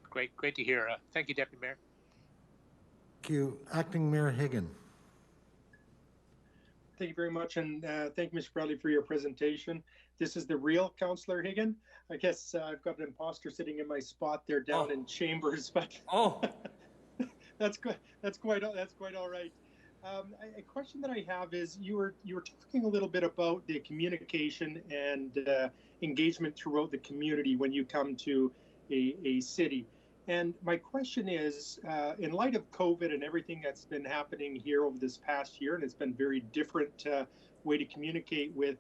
Great to hear. Thank you, Deputy Mayor. Thank you. Acting Mayor Higgin. Thank you very much, and thank you, Mr. Bradley, for your presentation. This is the real Councillor Higgin. I guess I've got an imposter sitting in my spot there down in Chambers, but that's quite all right. A question that I have is you were talking a little bit about the communication and engagement throughout the community when you come to a city. And my question is, in light of COVID and everything that's been happening here over this past year, and it's been very different way to communicate with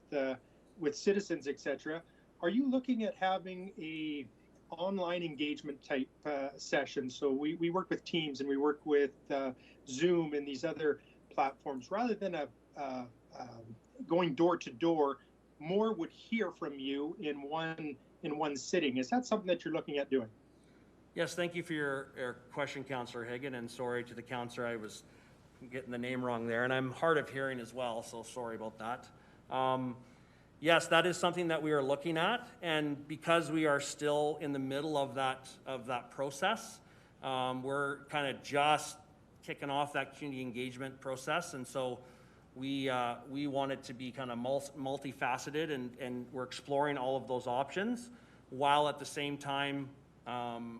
citizens, etc., are you looking at having a online engagement type session? So we work with Teams and we work with Zoom and these other platforms. Rather than going door to door, more would hear from you in one sitting. Is that something that you're looking at doing? Yes, thank you for your question, Councillor Higgin, and sorry to the councillor, I was getting the name wrong there, and I'm hard of hearing as well, so sorry about that. Yes, that is something that we are looking at, and because we are still in the middle of that process, we're kind of just kicking off that community engagement process, and so we want it to be kind of multifaceted, and we're exploring all of those options, while at the same time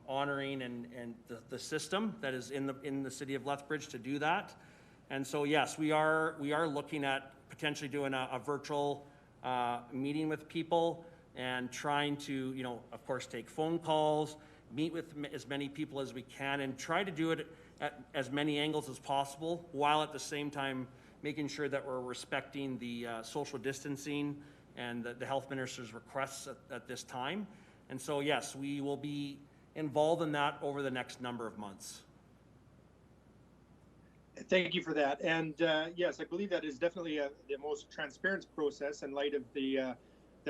honoring and the system that is in the city of Lethbridge to do that. And so yes, we are looking at potentially doing a virtual meeting with people and trying to, of course, take phone calls, meet with as many people as we can, and try to do it at as many angles as possible, while at the same time making sure that we're respecting the social distancing and the health minister's requests at this time. And so, yes, we will be involved in that over the next number of months. Thank you for that. And yes, I believe that is definitely the most transparent process in light of the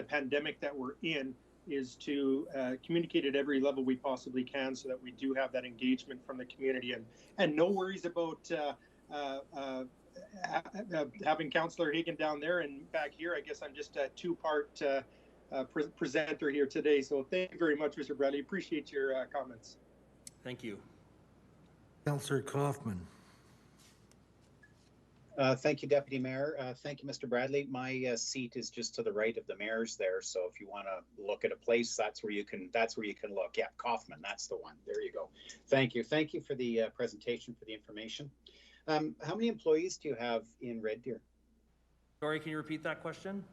pandemic that we're in, is to communicate at every level we possibly can so that we do have that engagement from the community. And no worries about having Councillor Hagan down there and back here. I guess I'm just a two-part presenter here today. So thank you very much, Mr. Bradley. Appreciate your comments. Thank you. Councillor Kaufman. Thank you, Deputy Mayor. Thank you, Mr. Bradley. My seat is just to the right of the mayor's there. So if you want to look at a place, that's where you can look. Yeah, Kaufman, that's the one. There you go. Thank you. Thank you for the presentation, for the information. How many employees do you have in Red Deer? Sorry, can you repeat that question?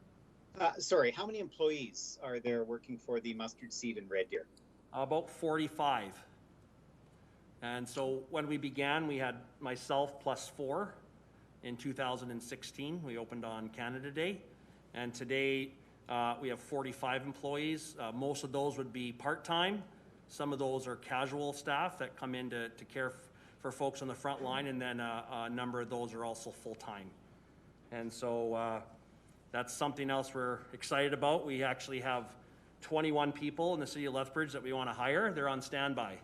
Sorry, how many employees are there working for the mustard seed in Red Deer? About 45. And so when we began, we had myself plus 4. In 2016, we opened on Canada Day, and today we have 45 employees. Most of those would be part-time. Some of those are casual staff that come in to care for folks on the front line, and then a number of those are also full-time. And so that's something else we're excited about. We actually have 21 people in the city of Lethbridge that we want to hire. They're on standby,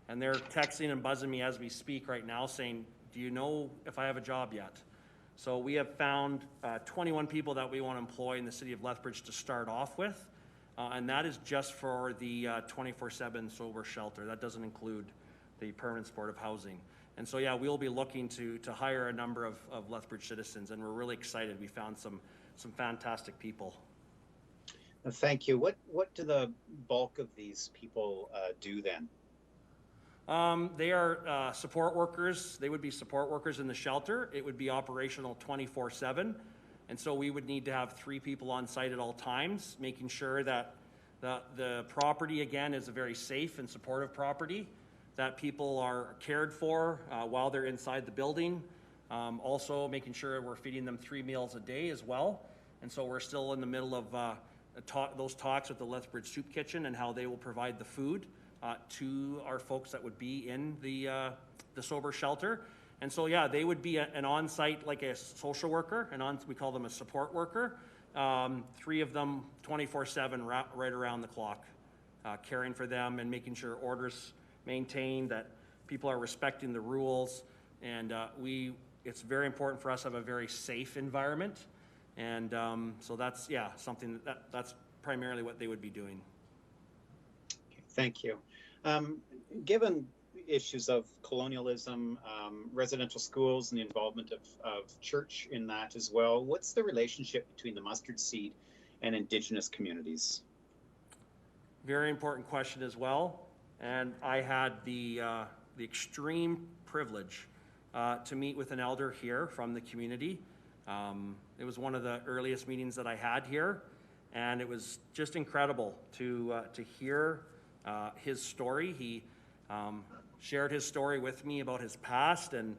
and they're texting and buzzing me as we speak right now saying, do you know if I have a job yet? So we have found 21 people that we want to employ in the city of Lethbridge to start off with, and that is just for the 24/7 sober shelter. That doesn't include the permanent supportive housing. And so, yeah, we'll be looking to hire a number of Lethbridge citizens, and we're really excited. We found some fantastic people. Thank you. What do the bulk of these people do then? They are support workers. They would be support workers in the shelter. It would be operational 24/7. And so we would need to have 3 people on site at all times, making sure that the property, again, is a very safe and supportive property, that people are cared for while they're inside the building. Also making sure we're feeding them 3 meals a day as well. And so we're still in the middle of those talks with the Lethbridge Soup Kitchen and how they will provide the food to our folks that would be in the sober shelter. And so, yeah, they would be an on-site, like a social worker, we call them a support worker. 3 of them 24/7 right around the clock, caring for them and making sure orders maintained, that people are respecting the rules. And it's very important for us to have a very safe environment. And so that's, yeah, something that's primarily what they would be doing. Thank you. Given issues of colonialism, residential schools, and the involvement of church in that as well, what's the relationship between the mustard seed and Indigenous communities? Very important question as well. And I had the extreme privilege to meet with an elder here from the community. It was one of the earliest meetings that I had here, and it was just incredible to hear his story. He shared his story with me about his past, and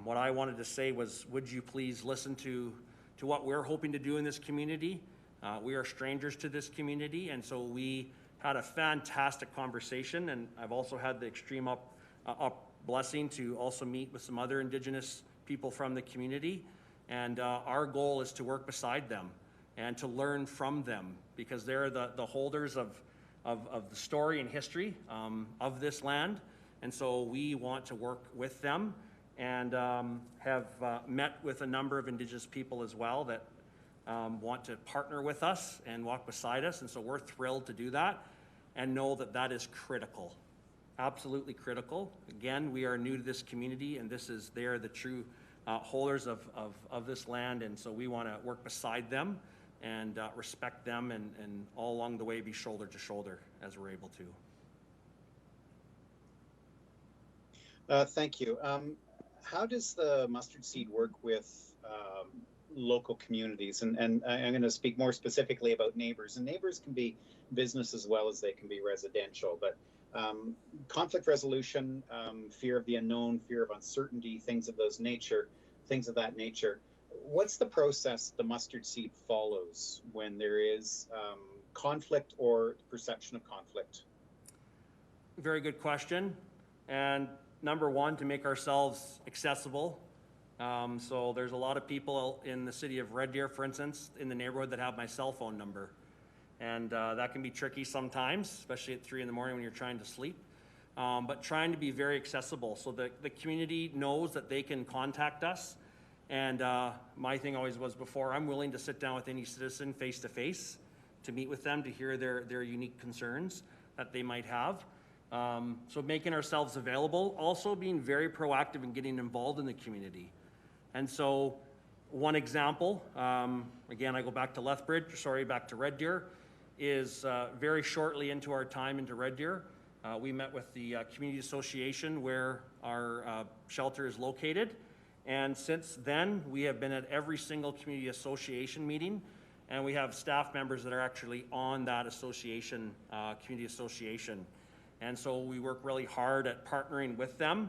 what I wanted to say was, would you please listen to what we're hoping to do in this community? We are strangers to this community, and so we had a fantastic conversation, and I've also had the extreme blessing to also meet with some other Indigenous people from the community, and our goal is to work beside them and to learn from them, because they're the holders of the story and history of this land. And so we want to work with them, and have met with a number of Indigenous people as well that want to partner with us and walk beside us. And so we're thrilled to do that and know that that is critical, absolutely critical. Again, we are new to this community, and they are the true holders of this land. And so we want to work beside them and respect them, and all along the way be shoulder to shoulder as we're able to. Thank you. How does the mustard seed work with local communities? And I'm going to speak more specifically about neighbors. And neighbors can be business as well as they can be residential. But conflict resolution, fear of the unknown, fear of uncertainty, things of that nature. What's the process the mustard seed follows when there is conflict or perception of conflict? Very good question. And number one, to make ourselves accessible. So there's a lot of people in the city of Red Deer, for instance, in the neighborhood that have my cell phone number. And that can be tricky sometimes, especially at 3 in the morning when you're trying to sleep. But trying to be very accessible so that the community knows that they can contact us. And my thing always was before, I'm willing to sit down with any citizen face to face to meet with them, to hear their unique concerns that they might have. So making ourselves available, also being very proactive and getting involved in the community. And so one example, again, I go back to back to Red Deer, is very shortly into our time into Red Deer, we met with the community association where our shelter is located. And since then, we have been at every single community association meeting, and we have staff members that are actually on that association, community association. And so we work really hard at partnering with them.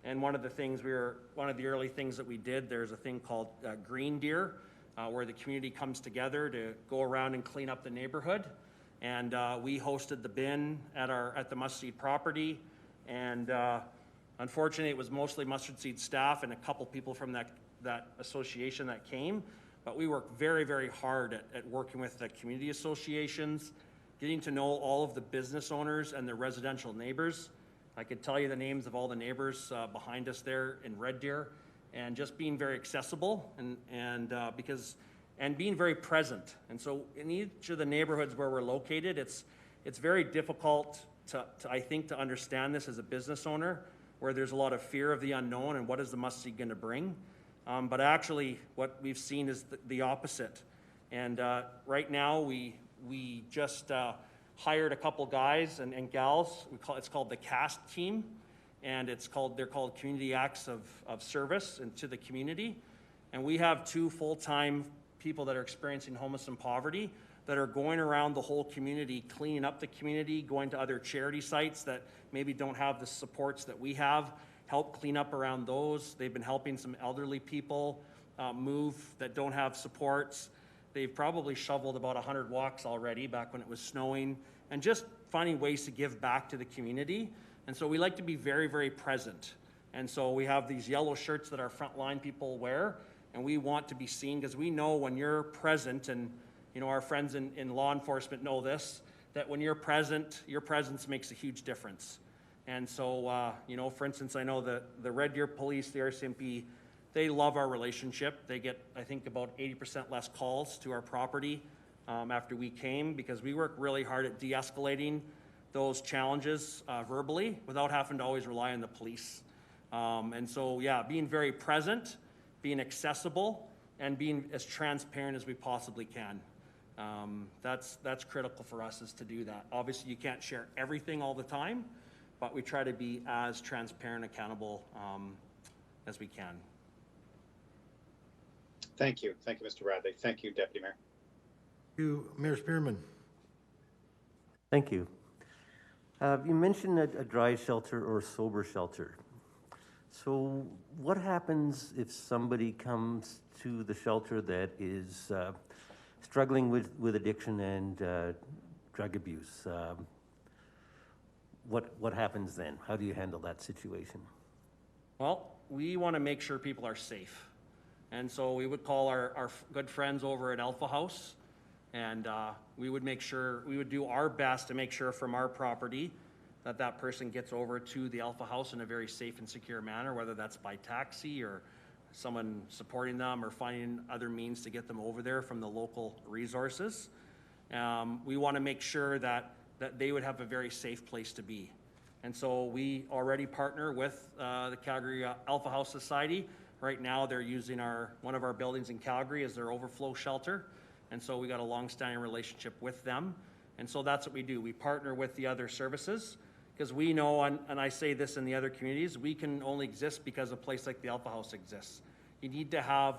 And one of the early things that we did, there's a thing called Green Deer, where the community comes together to go around and clean up the neighborhood. And we hosted the bin at the Mustard Seed property. And unfortunately, it was mostly Mustard Seed staff and a couple people from that association that came. But we worked very, very hard at working with the community associations, getting to know all of the business owners and their residential neighbors. I could tell you the names of all the neighbors behind us there in Red Deer, and just being very accessible and being very present. And so in each of the neighborhoods where we're located, it's very difficult I think to understand this as a business owner, where there's a lot of fear of the unknown and what is the Mustard Seed going to bring. But actually what we've seen is the opposite. And right now we just hired a couple guys and gals. It's called the CAST team, and they're called Community Acts of Service to the community. And we have 2 full-time people that are experiencing homelessness and poverty that are going around the whole community, cleaning up the community, going to other charity sites that maybe don't have the supports that we have, help clean up around those. They've been helping some elderly people move that don't have supports. They've probably shoveled about 100 walks already back when it was snowing, and just finding ways to give back to the community. And so we like to be very, very present. And so we have these yellow shirts that our frontline people wear, and we want to be seen because we know when you're present, and our friends in law enforcement know this, that when you're present, your presence makes a huge difference. And so, for instance, I know the Red Deer Police, the RCMP, they love our relationship. They get, I think, about 80% less calls to our property after we came, because we work really hard at de-escalating those challenges verbally without having to always rely on the police. And so, yeah, being very present, being accessible, and being as transparent as we possibly can. That's critical for us, is to do that. Obviously, you can't share everything all the time, but we try to be as transparent, accountable as we can. Thank you. Thank you, Mr. Bradley. Thank you, Deputy Mayor. Thank you, Mayor Spearman. Thank you. You mentioned a dry shelter or sober shelter. So what happens if somebody comes to the shelter that is struggling with addiction and drug abuse? What happens then? How do you handle that situation? Well, we want to make sure people are safe. And so we would call our good friends over at Alpha House, and we would do our best to make sure from our property that person gets over to the Alpha House in a very safe and secure manner, whether that's by taxi or someone supporting them or finding other means to get them over there from the local resources. We want to make sure that they would have a very safe place to be. And so we already partner with the Calgary Alpha House Society. Right now, they're using one of our buildings in Calgary as their overflow shelter. And so we got a long-standing relationship with them. And so that's what we do. We partner with the other services, because we know, and I say this in the other communities, we can only exist because a place like the Alpha House exists. You need to have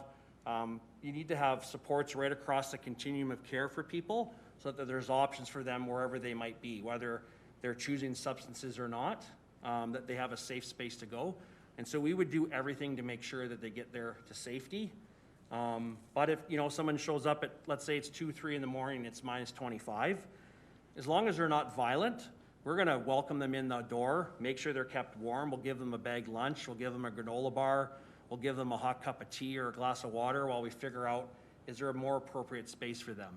supports right across the continuum of care for people, so that there's options for them wherever they might be, whether they're choosing substances or not, that they have a safe space to go. And so we would do everything to make sure that they get there to safety. But if, someone shows up at, let's say it's 2, 3 in the morning, it's minus 25, as long as they're not violent, we're gonna welcome them in the door, make sure they're kept warm. We'll give them a bag lunch, we'll give them a granola bar, we'll give them a hot cup of tea or a glass of water while we figure out, is there a more appropriate space for them?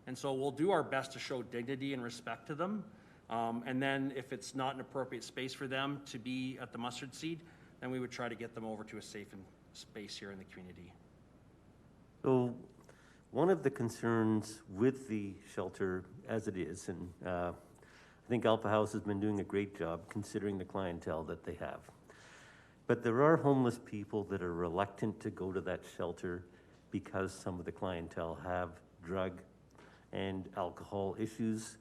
And so we'll do our best to show dignity and respect to them. And then if it's not an appropriate space for them to be at the mustard seed, then we would try to get them over to a safe space here in the community. So one of the concerns with the shelter as it is, and I think Alpha House has been doing a great job considering the clientele that they have. But there are homeless people that are reluctant to go to that shelter because some of the clientele have drug and alcohol issues,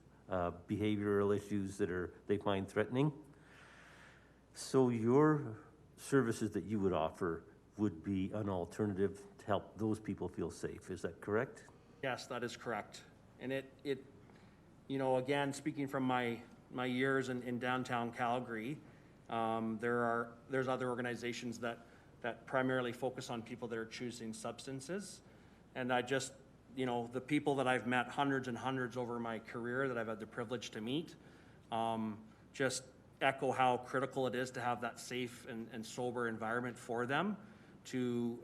behavioral issues that they find threatening. So your services that you would offer would be an alternative to help those people feel safe. Is that correct? Yes, that is correct. And it again, speaking from my years in downtown Calgary, there's other organizations that primarily focus on people that are choosing substances. And I just, the people that I've met, hundreds and hundreds over my career that I've had the privilege to meet, just echo how critical it is to have that safe and sober environment for them to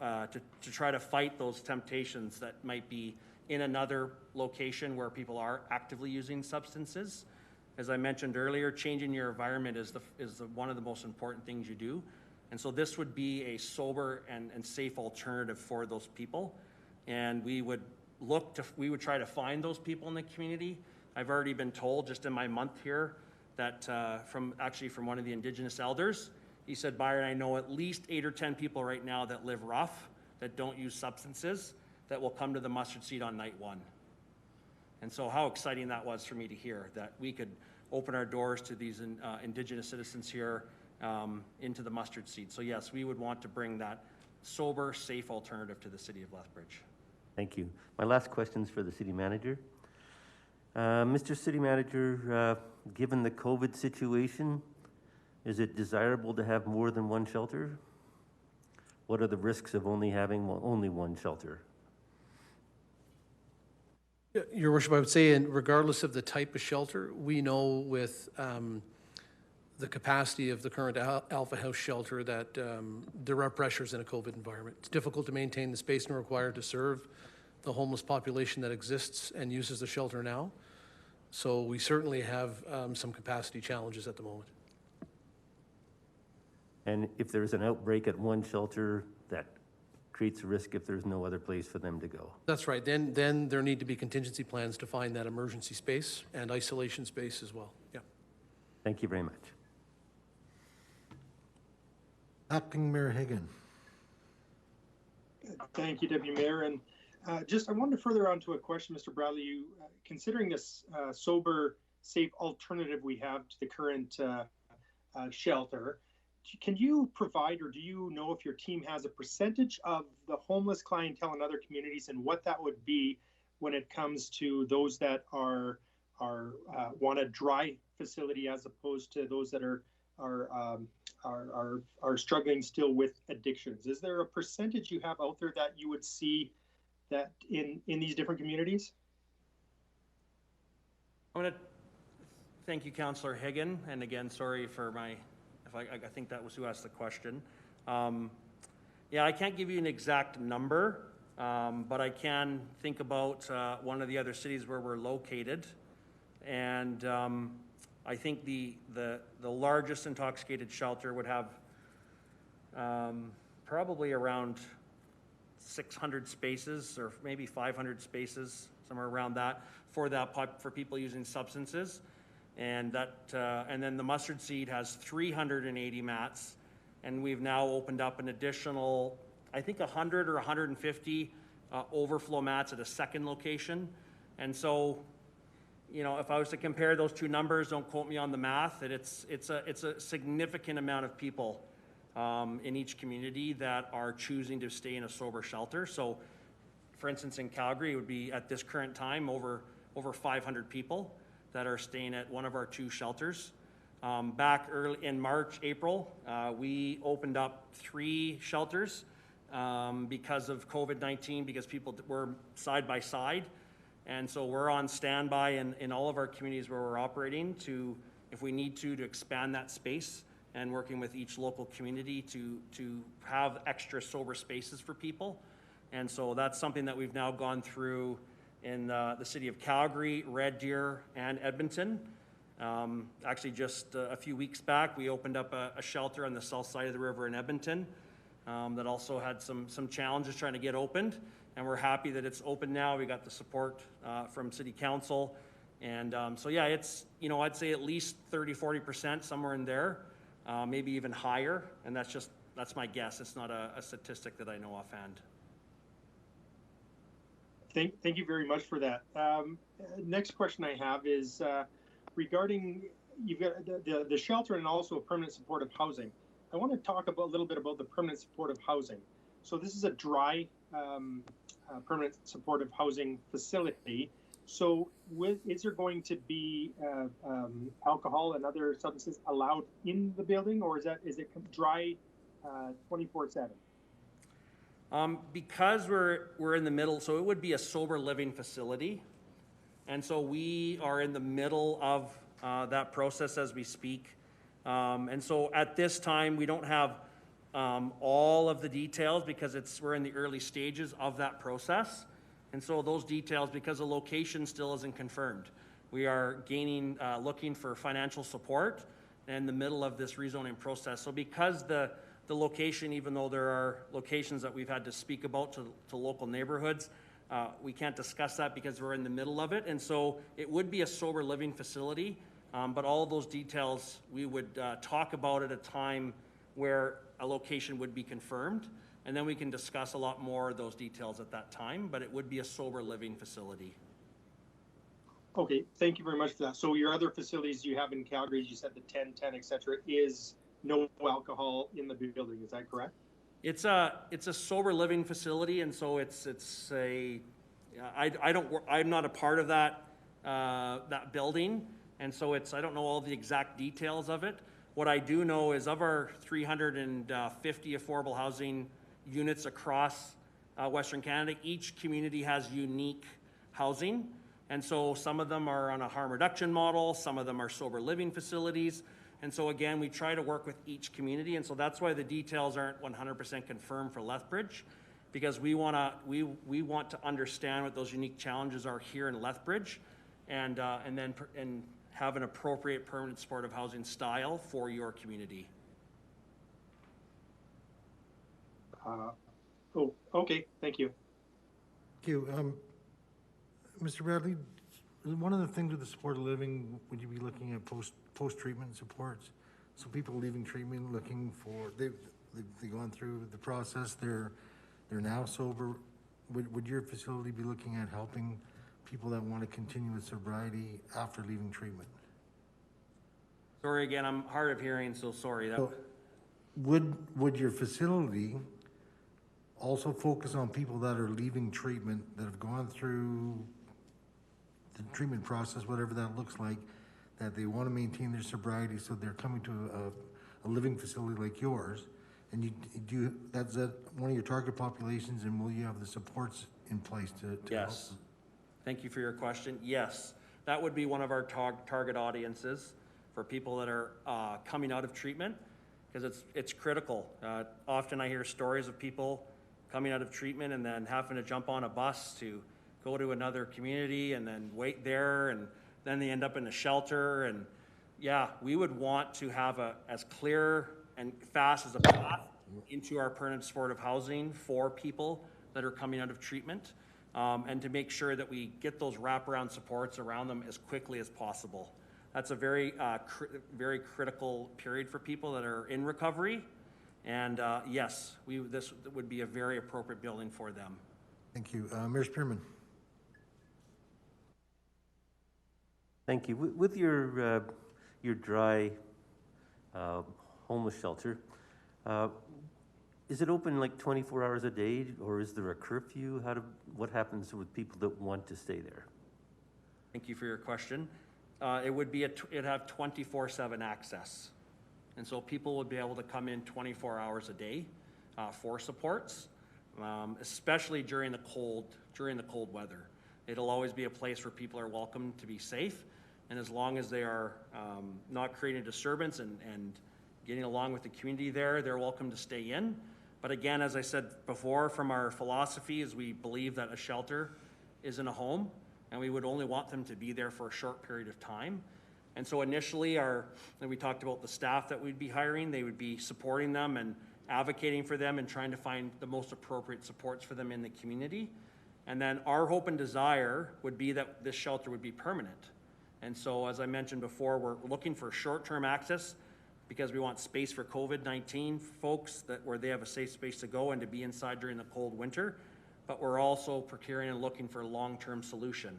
try to fight those temptations that might be in another location where people are actively using substances. As I mentioned earlier, changing your environment is one of the most important things you do. And so this would be a sober and safe alternative for those people. And we would try to find those people in the community. I've already been told just in my month here that from one of the Indigenous elders, he said, Byron, I know at least 8 or 10 people right now that live rough, that don't use substances, that will come to the mustard seed on night 1. And so how exciting that was for me to hear, that we could open our doors to these Indigenous citizens here into the mustard seed. So yes, we would want to bring that sober, safe alternative to the city of Lethbridge. Thank you. My last question is for the city manager. Mr. City Manager, given the COVID situation, is it desirable to have more than one shelter? What are the risks of only having only one shelter? Your Worship, I would say, and regardless of the type of shelter, we know with the capacity of the current Alpha House shelter that there are pressures in a COVID environment. It's difficult to maintain the space required to serve the homeless population that exists and uses the shelter now. So we certainly have some capacity challenges at the moment. And if there's an outbreak at one shelter, that creates a risk if there's no other place for them to go. That's right. Then there need to be contingency plans to find that emergency space and isolation space as well. Yeah. Thank you very much. Acting Mayor Hagan. Thank you, Deputy Mayor. And I wanted to further on to a question, Mr. Bradley. You, considering this sober, safe alternative we have to the current shelter, can you provide, or do you know if your team has a percentage of the homeless clientele in other communities and what that would be when it comes to those that are want a dry facility as opposed to those that are struggling still with addictions? Is there a percentage you have out there that you would see that in these different communities? I'm going to thank you, Councillor Hagan, and again, sorry for I think that was who asked the question. Yeah, I can't give you an exact number, but I can think about one of the other cities where we're located, and I think the largest intoxicated shelter would have probably around 600 spaces or maybe 500 spaces, somewhere around that, for people using substances. And then the mustard seed has 380 mats, and we've now opened up an additional, I think 100 or 150 overflow mats at a second location. And so, if I was to compare those two numbers, don't quote me on the math, it's a significant amount of people in each community that are choosing to stay in a sober shelter. So, for instance, in Calgary, it would be at this current time over 500 people that are staying at one of our 2 shelters. Back early in March, April, we opened up 3 shelters because of COVID-19, because people were side by side. And so we're on standby in all of our communities where we're operating to, if we need to expand that space, and working with each local community to have extra sober spaces for people. And so that's something that we've now gone through in the city of Calgary, Red Deer, and Edmonton. Actually, just a few weeks back, we opened up a shelter on the south side of the river in Edmonton that also had some challenges trying to get opened. And we're happy that it's open now. We got the support from City Council. And so yeah, it's, you know, I'd say at least 30–40%, somewhere in there, maybe even higher. And that's my guess. It's not a statistic that I know offhand. Thank you very much for that. Next question I have is regarding, you've got the shelter and also permanent supportive housing. I want to talk a little bit about the permanent supportive housing. So this is a dry permanent supportive housing facility. So is there going to be alcohol and other substances allowed in the building, or is it dry 24/7? Because we're in the middle, so it would be a sober living facility. And so we are in the middle of that process as we speak. And so at this time, we don't have all of the details because we're in the early stages of that process. And so those details, because the location still isn't confirmed, we are looking for financial support in the middle of this rezoning process. So because the location, even though there are locations that we've had to speak about to local neighborhoods, we can't discuss that because we're in the middle of it. And so it would be a sober living facility, but all those details we would talk about at a time where a location would be confirmed. And then we can discuss a lot more of those details at that time, but it would be a sober living facility. Okay, thank you very much for that. So your other facilities you have in Calgary, you said the 10, et cetera, is no alcohol in the building, is that correct? It's a sober living facility, and so I'm not a part of that building, and so I don't know all the exact details of it. What I do know is of our 350 affordable housing units across Western Canada, each community has unique housing. And so some of them are on a harm reduction model, some of them are sober living facilities. And so again, we try to work with each community. And so that's why the details aren't 100% confirmed for Lethbridge, because we want to understand what those unique challenges are here in Lethbridge and have an appropriate permanent supportive housing style for your community. Okay, thank you. Thank you. Mr. Bradley, one of the things with the supported living, would you be looking at post-treatment supports? So people leaving treatment looking for, they've gone through the process, they're now sober. Would your facility be looking at helping people that want to continue with sobriety after leaving treatment? Sorry again, I'm hard of hearing, so sorry. So would your facility also focus on people that are leaving treatment, that have gone through the treatment process, whatever that looks like, that they want to maintain their sobriety, so they're coming to a living facility like yours, and that's one of your target populations, and will you have the supports in place to Yes. help? Thank you for your question. Yes, that would be one of our target audiences for people that are coming out of treatment, because it's critical. Often I hear stories of people coming out of treatment and then having to jump on a bus to go to another community and then wait there, and then they end up in a shelter. And yeah, we would want to have as clear and fast as a path into our permanent supportive housing for people that are coming out of treatment, and to make sure that we get those wraparound supports around them as quickly as possible. That's a very, very critical period for people that are in recovery. And yes, this would be a very appropriate building for them. Thank you. Mayor Spearman. Thank you. With your dry homeless shelter, is it open like 24 hours a day, or is there a curfew? What happens with people that want to stay there? Thank you for your question. It would be it'd have 24/7 access. And so people would be able to come in 24 hours a day for supports. especially during the cold weather. It'll always be a place where people are welcome to be safe, and as long as they are not creating a disturbance and getting along with the community there, they're welcome to stay in. But again, as I said before, from our philosophy is we believe that a shelter isn't a home, and we would only want them to be there for a short period of time. And so initially, and we talked about the staff that we'd be hiring, they would be supporting them and advocating for them and trying to find the most appropriate supports for them in the community. And then our hope and desire would be that this shelter would be permanent. And so, as I mentioned before, we're looking for short-term access because we want space for COVID-19 folks where they have a safe space to go and to be inside during the cold winter. But we're also procuring and looking for a long-term solution.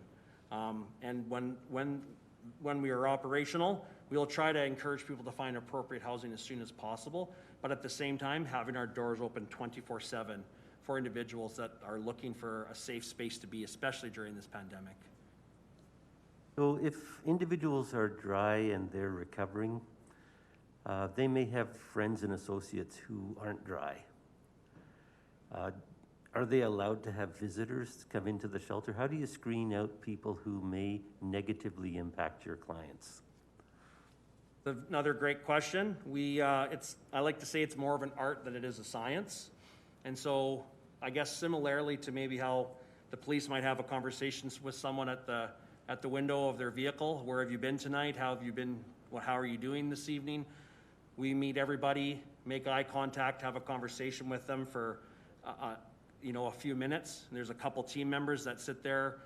And when we are operational, we'll try to encourage people to find appropriate housing as soon as possible, but at the same time, having our doors open 24/7 for individuals that are looking for a safe space to be, especially during this pandemic. So if individuals are dry and they're recovering, they may have friends and associates who aren't dry. Are they allowed to have visitors come into the shelter? How do you screen out people who may negatively impact your clients? Another great question. I like to say it's more of an art than it is a science. And so I guess similarly to maybe how the police might have a conversation with someone at the window of their vehicle, where have you been tonight? How have you been? How are you doing this evening? We meet everybody, make eye contact, have a conversation with them for a few minutes. And there's a couple team members that sit there,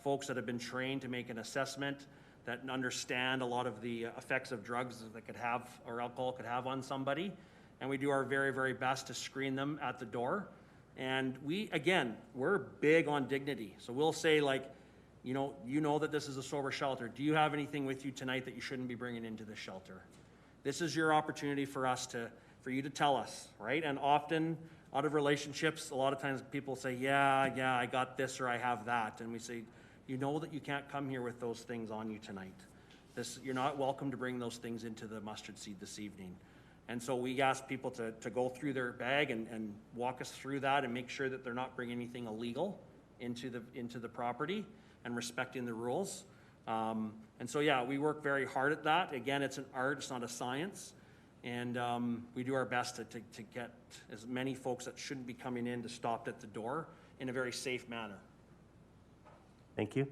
folks that have been trained to make an assessment, that understand a lot of the effects of drugs that could have or alcohol could have on somebody. And we do our very, very best to screen them at the door. And we're big on dignity. So we'll say, like, you know that this is a sober shelter. Do you have anything with you tonight that you shouldn't be bringing into the shelter? This is your opportunity for you to tell us, right? And often out of relationships, a lot of times people say, yeah, I got this or I have that. And we say, you know that you can't come here with those things on you tonight. You're not welcome to bring those things into the mustard seed this evening. And so we ask people to go through their bag and walk us through that and make sure that they're not bringing anything illegal into the property and respecting the rules. And so, we work very hard at that. Again, it's an art, it's not a science. And we do our best to get as many folks that shouldn't be coming in to stop at the door in a very safe manner. Thank you.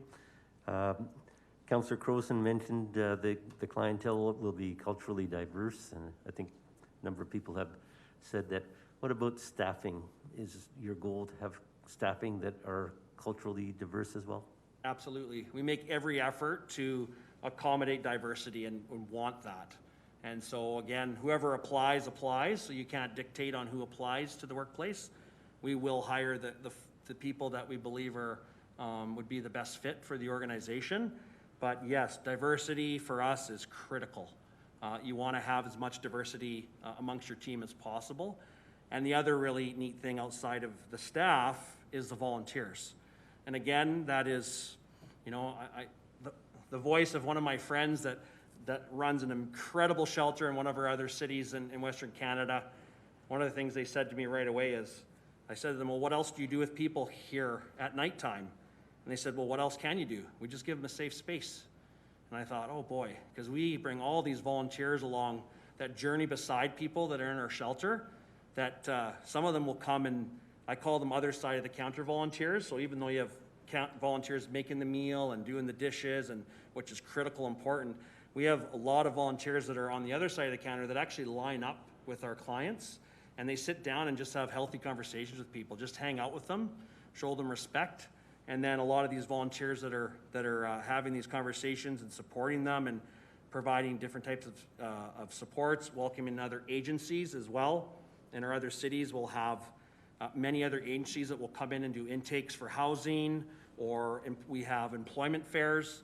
Councillor Crowson mentioned the clientele will be culturally diverse, and I think a number of people have said that. What about staffing? Is your goal to have staffing that are culturally diverse as well? Absolutely. We make every effort to accommodate diversity and want that. And so again, whoever applies, so you can't dictate on who applies to the workplace. We will hire the people that we believe would be the best fit for the organization. But yes, diversity for us is critical. You want to have as much diversity amongst your team as possible. And the other really neat thing outside of the staff is the volunteers. And again, that is, the voice of one of my friends that runs an incredible shelter in one of our other cities in Western Canada. One of the things they said to me right away is, I said to them, well, what else do you do with people here at nighttime? And they said, well, what else can you do? We just give them a safe space. And I thought, oh boy, because we bring all these volunteers along that journey beside people that are in our shelter, that some of them will come and I call them other side of the counter volunteers. So even though you have volunteers making the meal and doing the dishes, and which is critical, important, we have a lot of volunteers that are on the other side of the counter that actually line up with our clients, and they sit down and just have healthy conversations with people, just hang out with them, show them respect. And then a lot of these volunteers that are having these conversations and supporting them and providing different types of supports, welcoming other agencies as well. In our other cities, we'll have many other agencies that will come in and do intakes for housing, or we have employment fairs.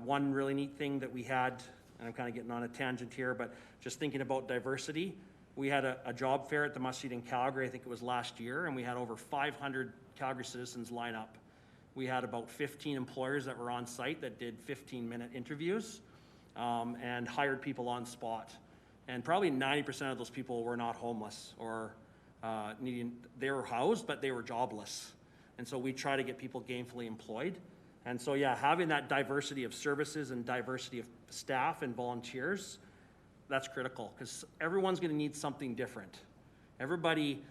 One really neat thing that we had, and I'm kind of getting on a tangent here, but just thinking about diversity, we had a job fair at the Mustard in Calgary, I think it was last year, and we had over 500 Calgary citizens line up. We had about 15 employers that were on site that did 15-minute interviews and hired people on spot. And probably 90% of those people were not homeless or they were housed, but they were jobless. And so we try to get people gainfully employed. And so, yeah, having that diversity of services and diversity of staff and volunteers, that's critical because everyone's going to need something different. Everybody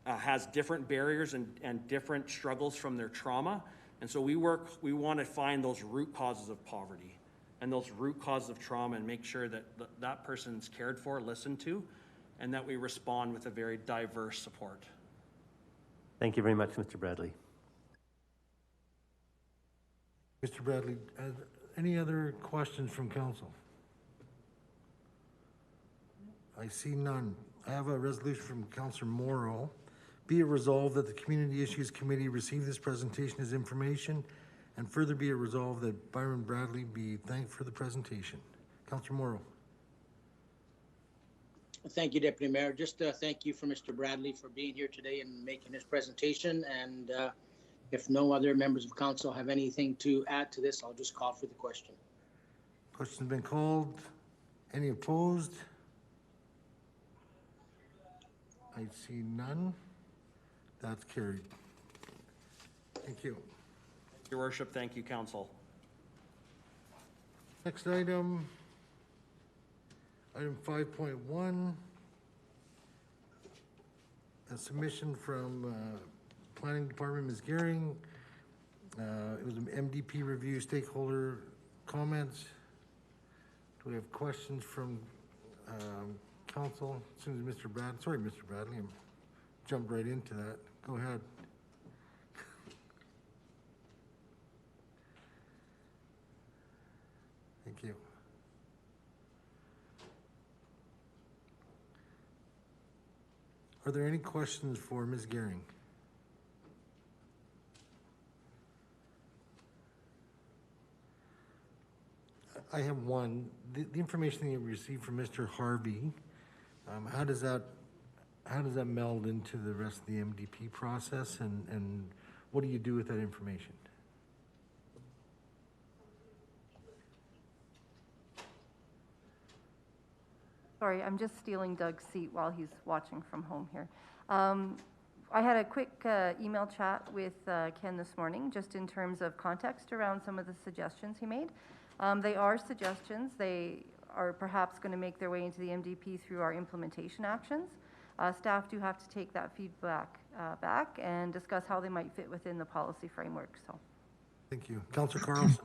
has different barriers and different struggles from their trauma. And so we want to find those root causes of poverty and those root causes of trauma and make sure that that person's cared for, listened to, and that we respond with a very diverse support. Thank you very much, Mr. Bradley. Mr. Bradley, any other questions from council? I see none. I have a resolution from Councillor Morrow. Be it resolved that the Community Issues Committee receive this presentation as information, and further be it resolved that Byron Bradley be thanked for the presentation. Councillor Morrow. Thank you, Deputy Mayor. Just thank you for Mr. Bradley for being here today and making his presentation. And if no other members of council have anything to add to this, I'll just call for the question. Question's been called. Any opposed? I see none. That's carried. Thank you. Your Worship, thank you, Council. Next item, item 5.1, a submission from Planning Department, Ms. Gehring. It was an MDP review, stakeholder comments. Do we have questions from council? As soon as Mr. Bradley, I jumped right into that. Go ahead. Thank you. Are there any questions for Ms. Gehring? I have one. The information that you received from Mr. Harvey, how does that meld into the rest of the MDP process, and what do you do with that information? Sorry, I'm just stealing Doug's seat while he's watching from home here. I had a quick email chat with Ken this morning, just in terms of context around some of the suggestions he made. They are suggestions. They are perhaps going to make their way into the MDP through our implementation actions. Staff do have to take that feedback back and discuss how they might fit within the policy framework. So, thank you. Councillor Carlson.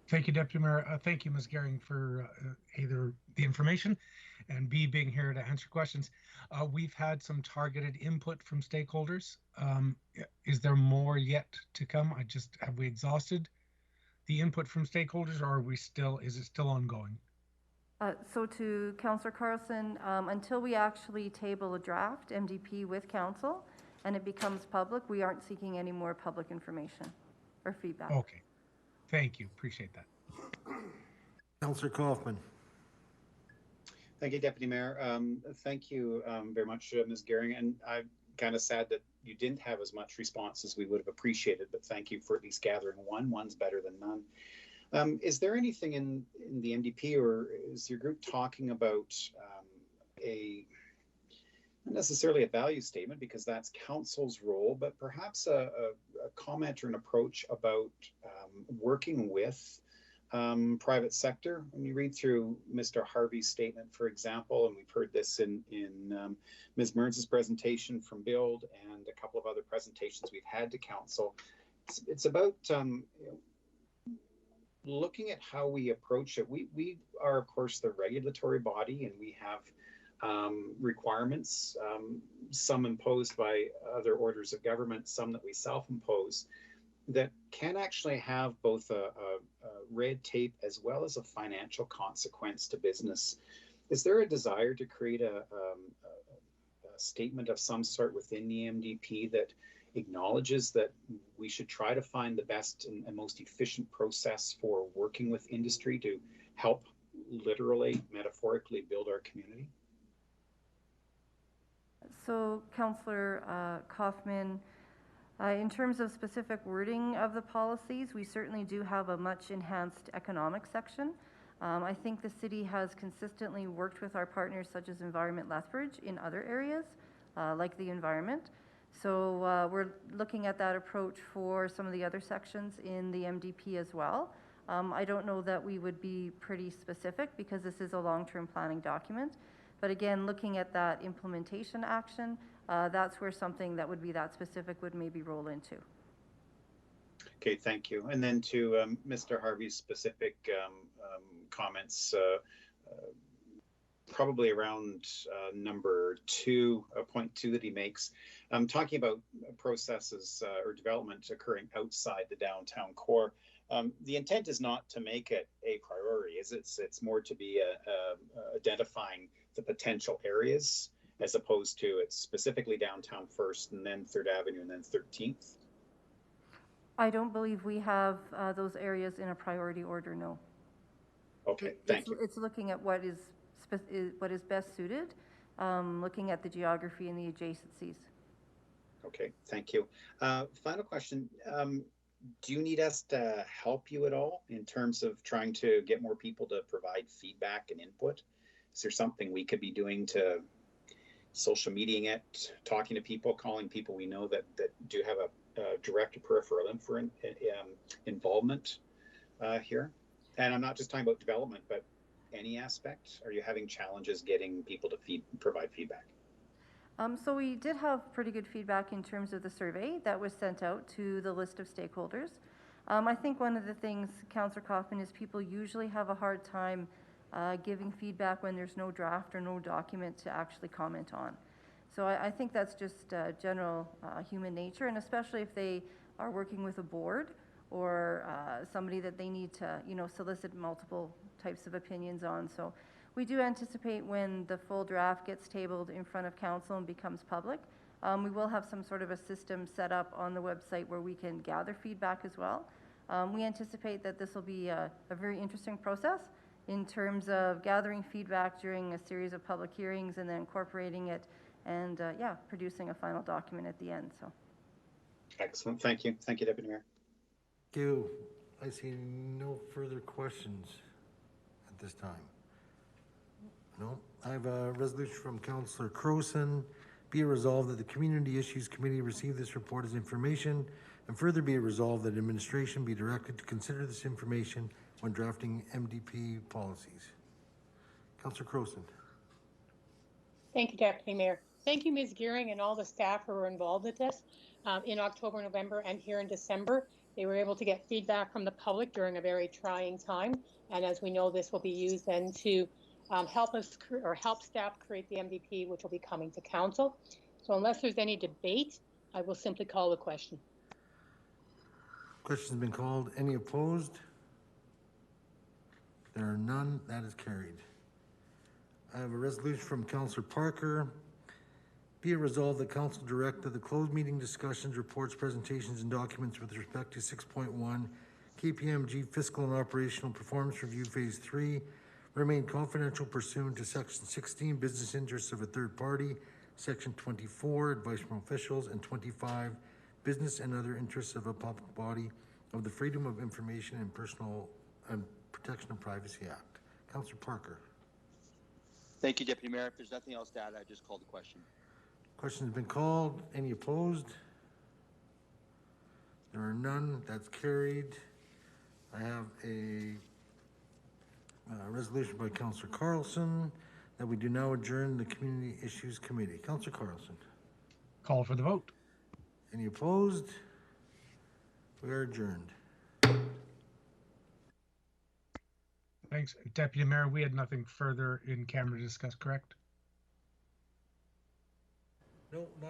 Thank you, Deputy Mayor. Thank you, Ms. Gehring, for either the information and B, being here to answer questions. We've had some targeted input from stakeholders. Is there more yet to come? Have we exhausted the input from stakeholders, or is it still ongoing? So to Councillor Carlson, until we actually table a draft MDP with council and it becomes public, we aren't seeking any more public information or feedback. Okay. Thank you. Appreciate that. Councillor Kaufman. Thank you, Deputy Mayor. Thank you very much, Ms. Gehring. And I'm kind of sad that you didn't have as much response as we would have appreciated, but thank you for at least gathering one. One's better than none. Is there anything in the MDP, or is your group talking about not necessarily a value statement, because that's council's role, but perhaps a comment or an approach about working with private sector? When you read through Mr. Harvey's statement, for example, and we've heard this in Ms. Mearns' presentation from Build and a couple of other presentations we've had to council, it's about looking at how we approach it. We are, of course, the regulatory body, and we have requirements, some imposed by other orders of government, some that we self-impose, that can actually have both a red tape as well as a financial consequence to business. Is there a desire to create a statement of some sort within the MDP that acknowledges that we should try to find the best and most efficient process for working with industry to help literally, metaphorically build our community? So, Councillor Kaufman, in terms of specific wording of the policies, we certainly do have a much enhanced economic section. I think the city has consistently worked with our partners such as Environment Lethbridge in other areas like the environment. So we're looking at that approach for some of the other sections in the MDP as well. I don't know that we would be pretty specific because this is a long-term planning document. But again, looking at that implementation action, that's where something that would be that specific would maybe roll into. Okay, thank you. And then to Mr. Harvey's specific comments, probably around number two, point two that he makes, talking about processes or development occurring outside the downtown core. The intent is not to make it a priority, is it? It's more to be identifying the potential areas as opposed to it's specifically downtown first and then 3rd Avenue and then 13th. I don't believe we have those areas in a priority order, no. Okay, thank you. It's looking at what is best suited, looking at the geography and the adjacencies. Okay, thank you. Final question. Do you need us to help you at all in terms of trying to get more people to provide feedback and input? Is there something we could be doing to social mediaing it, talking to people, calling people we know that do have a direct or peripheral involvement here? And I'm not just talking about development, but any aspect. Are you having challenges getting people to provide feedback? So we did have pretty good feedback in terms of the survey that was sent out to the list of stakeholders. I think one of the things, Councillor Kaufman, is people usually have a hard time giving feedback when there's no draft or no document to actually comment on. So I think that's just general human nature, and especially if they are working with a board or somebody that they need to, solicit multiple types of opinions on. So we do anticipate when the full draft gets tabled in front of council and becomes public, we will have some sort of a system set up on the website where we can gather feedback as well. We anticipate that this will be a very interesting process in terms of gathering feedback during a series of public hearings and then incorporating it and producing a final document at the end. So. Excellent, thank you. Thank you, Deputy Mayor. Thank you. I see no further questions at this time. No, I have a resolution from Councillor Crowson. Be it resolved that the Community Issues Committee receive this report as information, and further be it resolved that administration be directed to consider this information when drafting MDP policies. Councillor Crowson. Thank you, Deputy Mayor. Thank you, Ms. Gearing, and all the staff who were involved with this in October, November, and here in December. They were able to get feedback from the public during a very trying time, and as we know, this will be used then to help staff create the MDP, which will be coming to council. So unless there's any debate, I will simply call the question. Question's been called. Any opposed? There are none. That is carried. I have a resolution from Councillor Parker. Be it resolved that council direct that the closed meeting discussions, reports, presentations, and documents with respect to 6.1 KPMG Fiscal and Operational Performance Review Phase 3 remain confidential pursuant to Section 16, Business Interests of a Third Party, Section 24, Advice from Officials, and 25, Business and Other Interests of a Public Body of the Freedom of Information and Personal and Protection of Privacy Act. Councillor Parker. Thank you, Deputy Mayor. If there's nothing else to add, I just called the question. Question has been called. Any opposed? There are none. That's carried. I have a resolution by Councillor Carlson that we do now adjourn the Community Issues Committee. Councillor Carlson. Call for the vote. Any opposed? We are adjourned. Thanks, Deputy Mayor. We had nothing further in camera to discuss, correct? No, not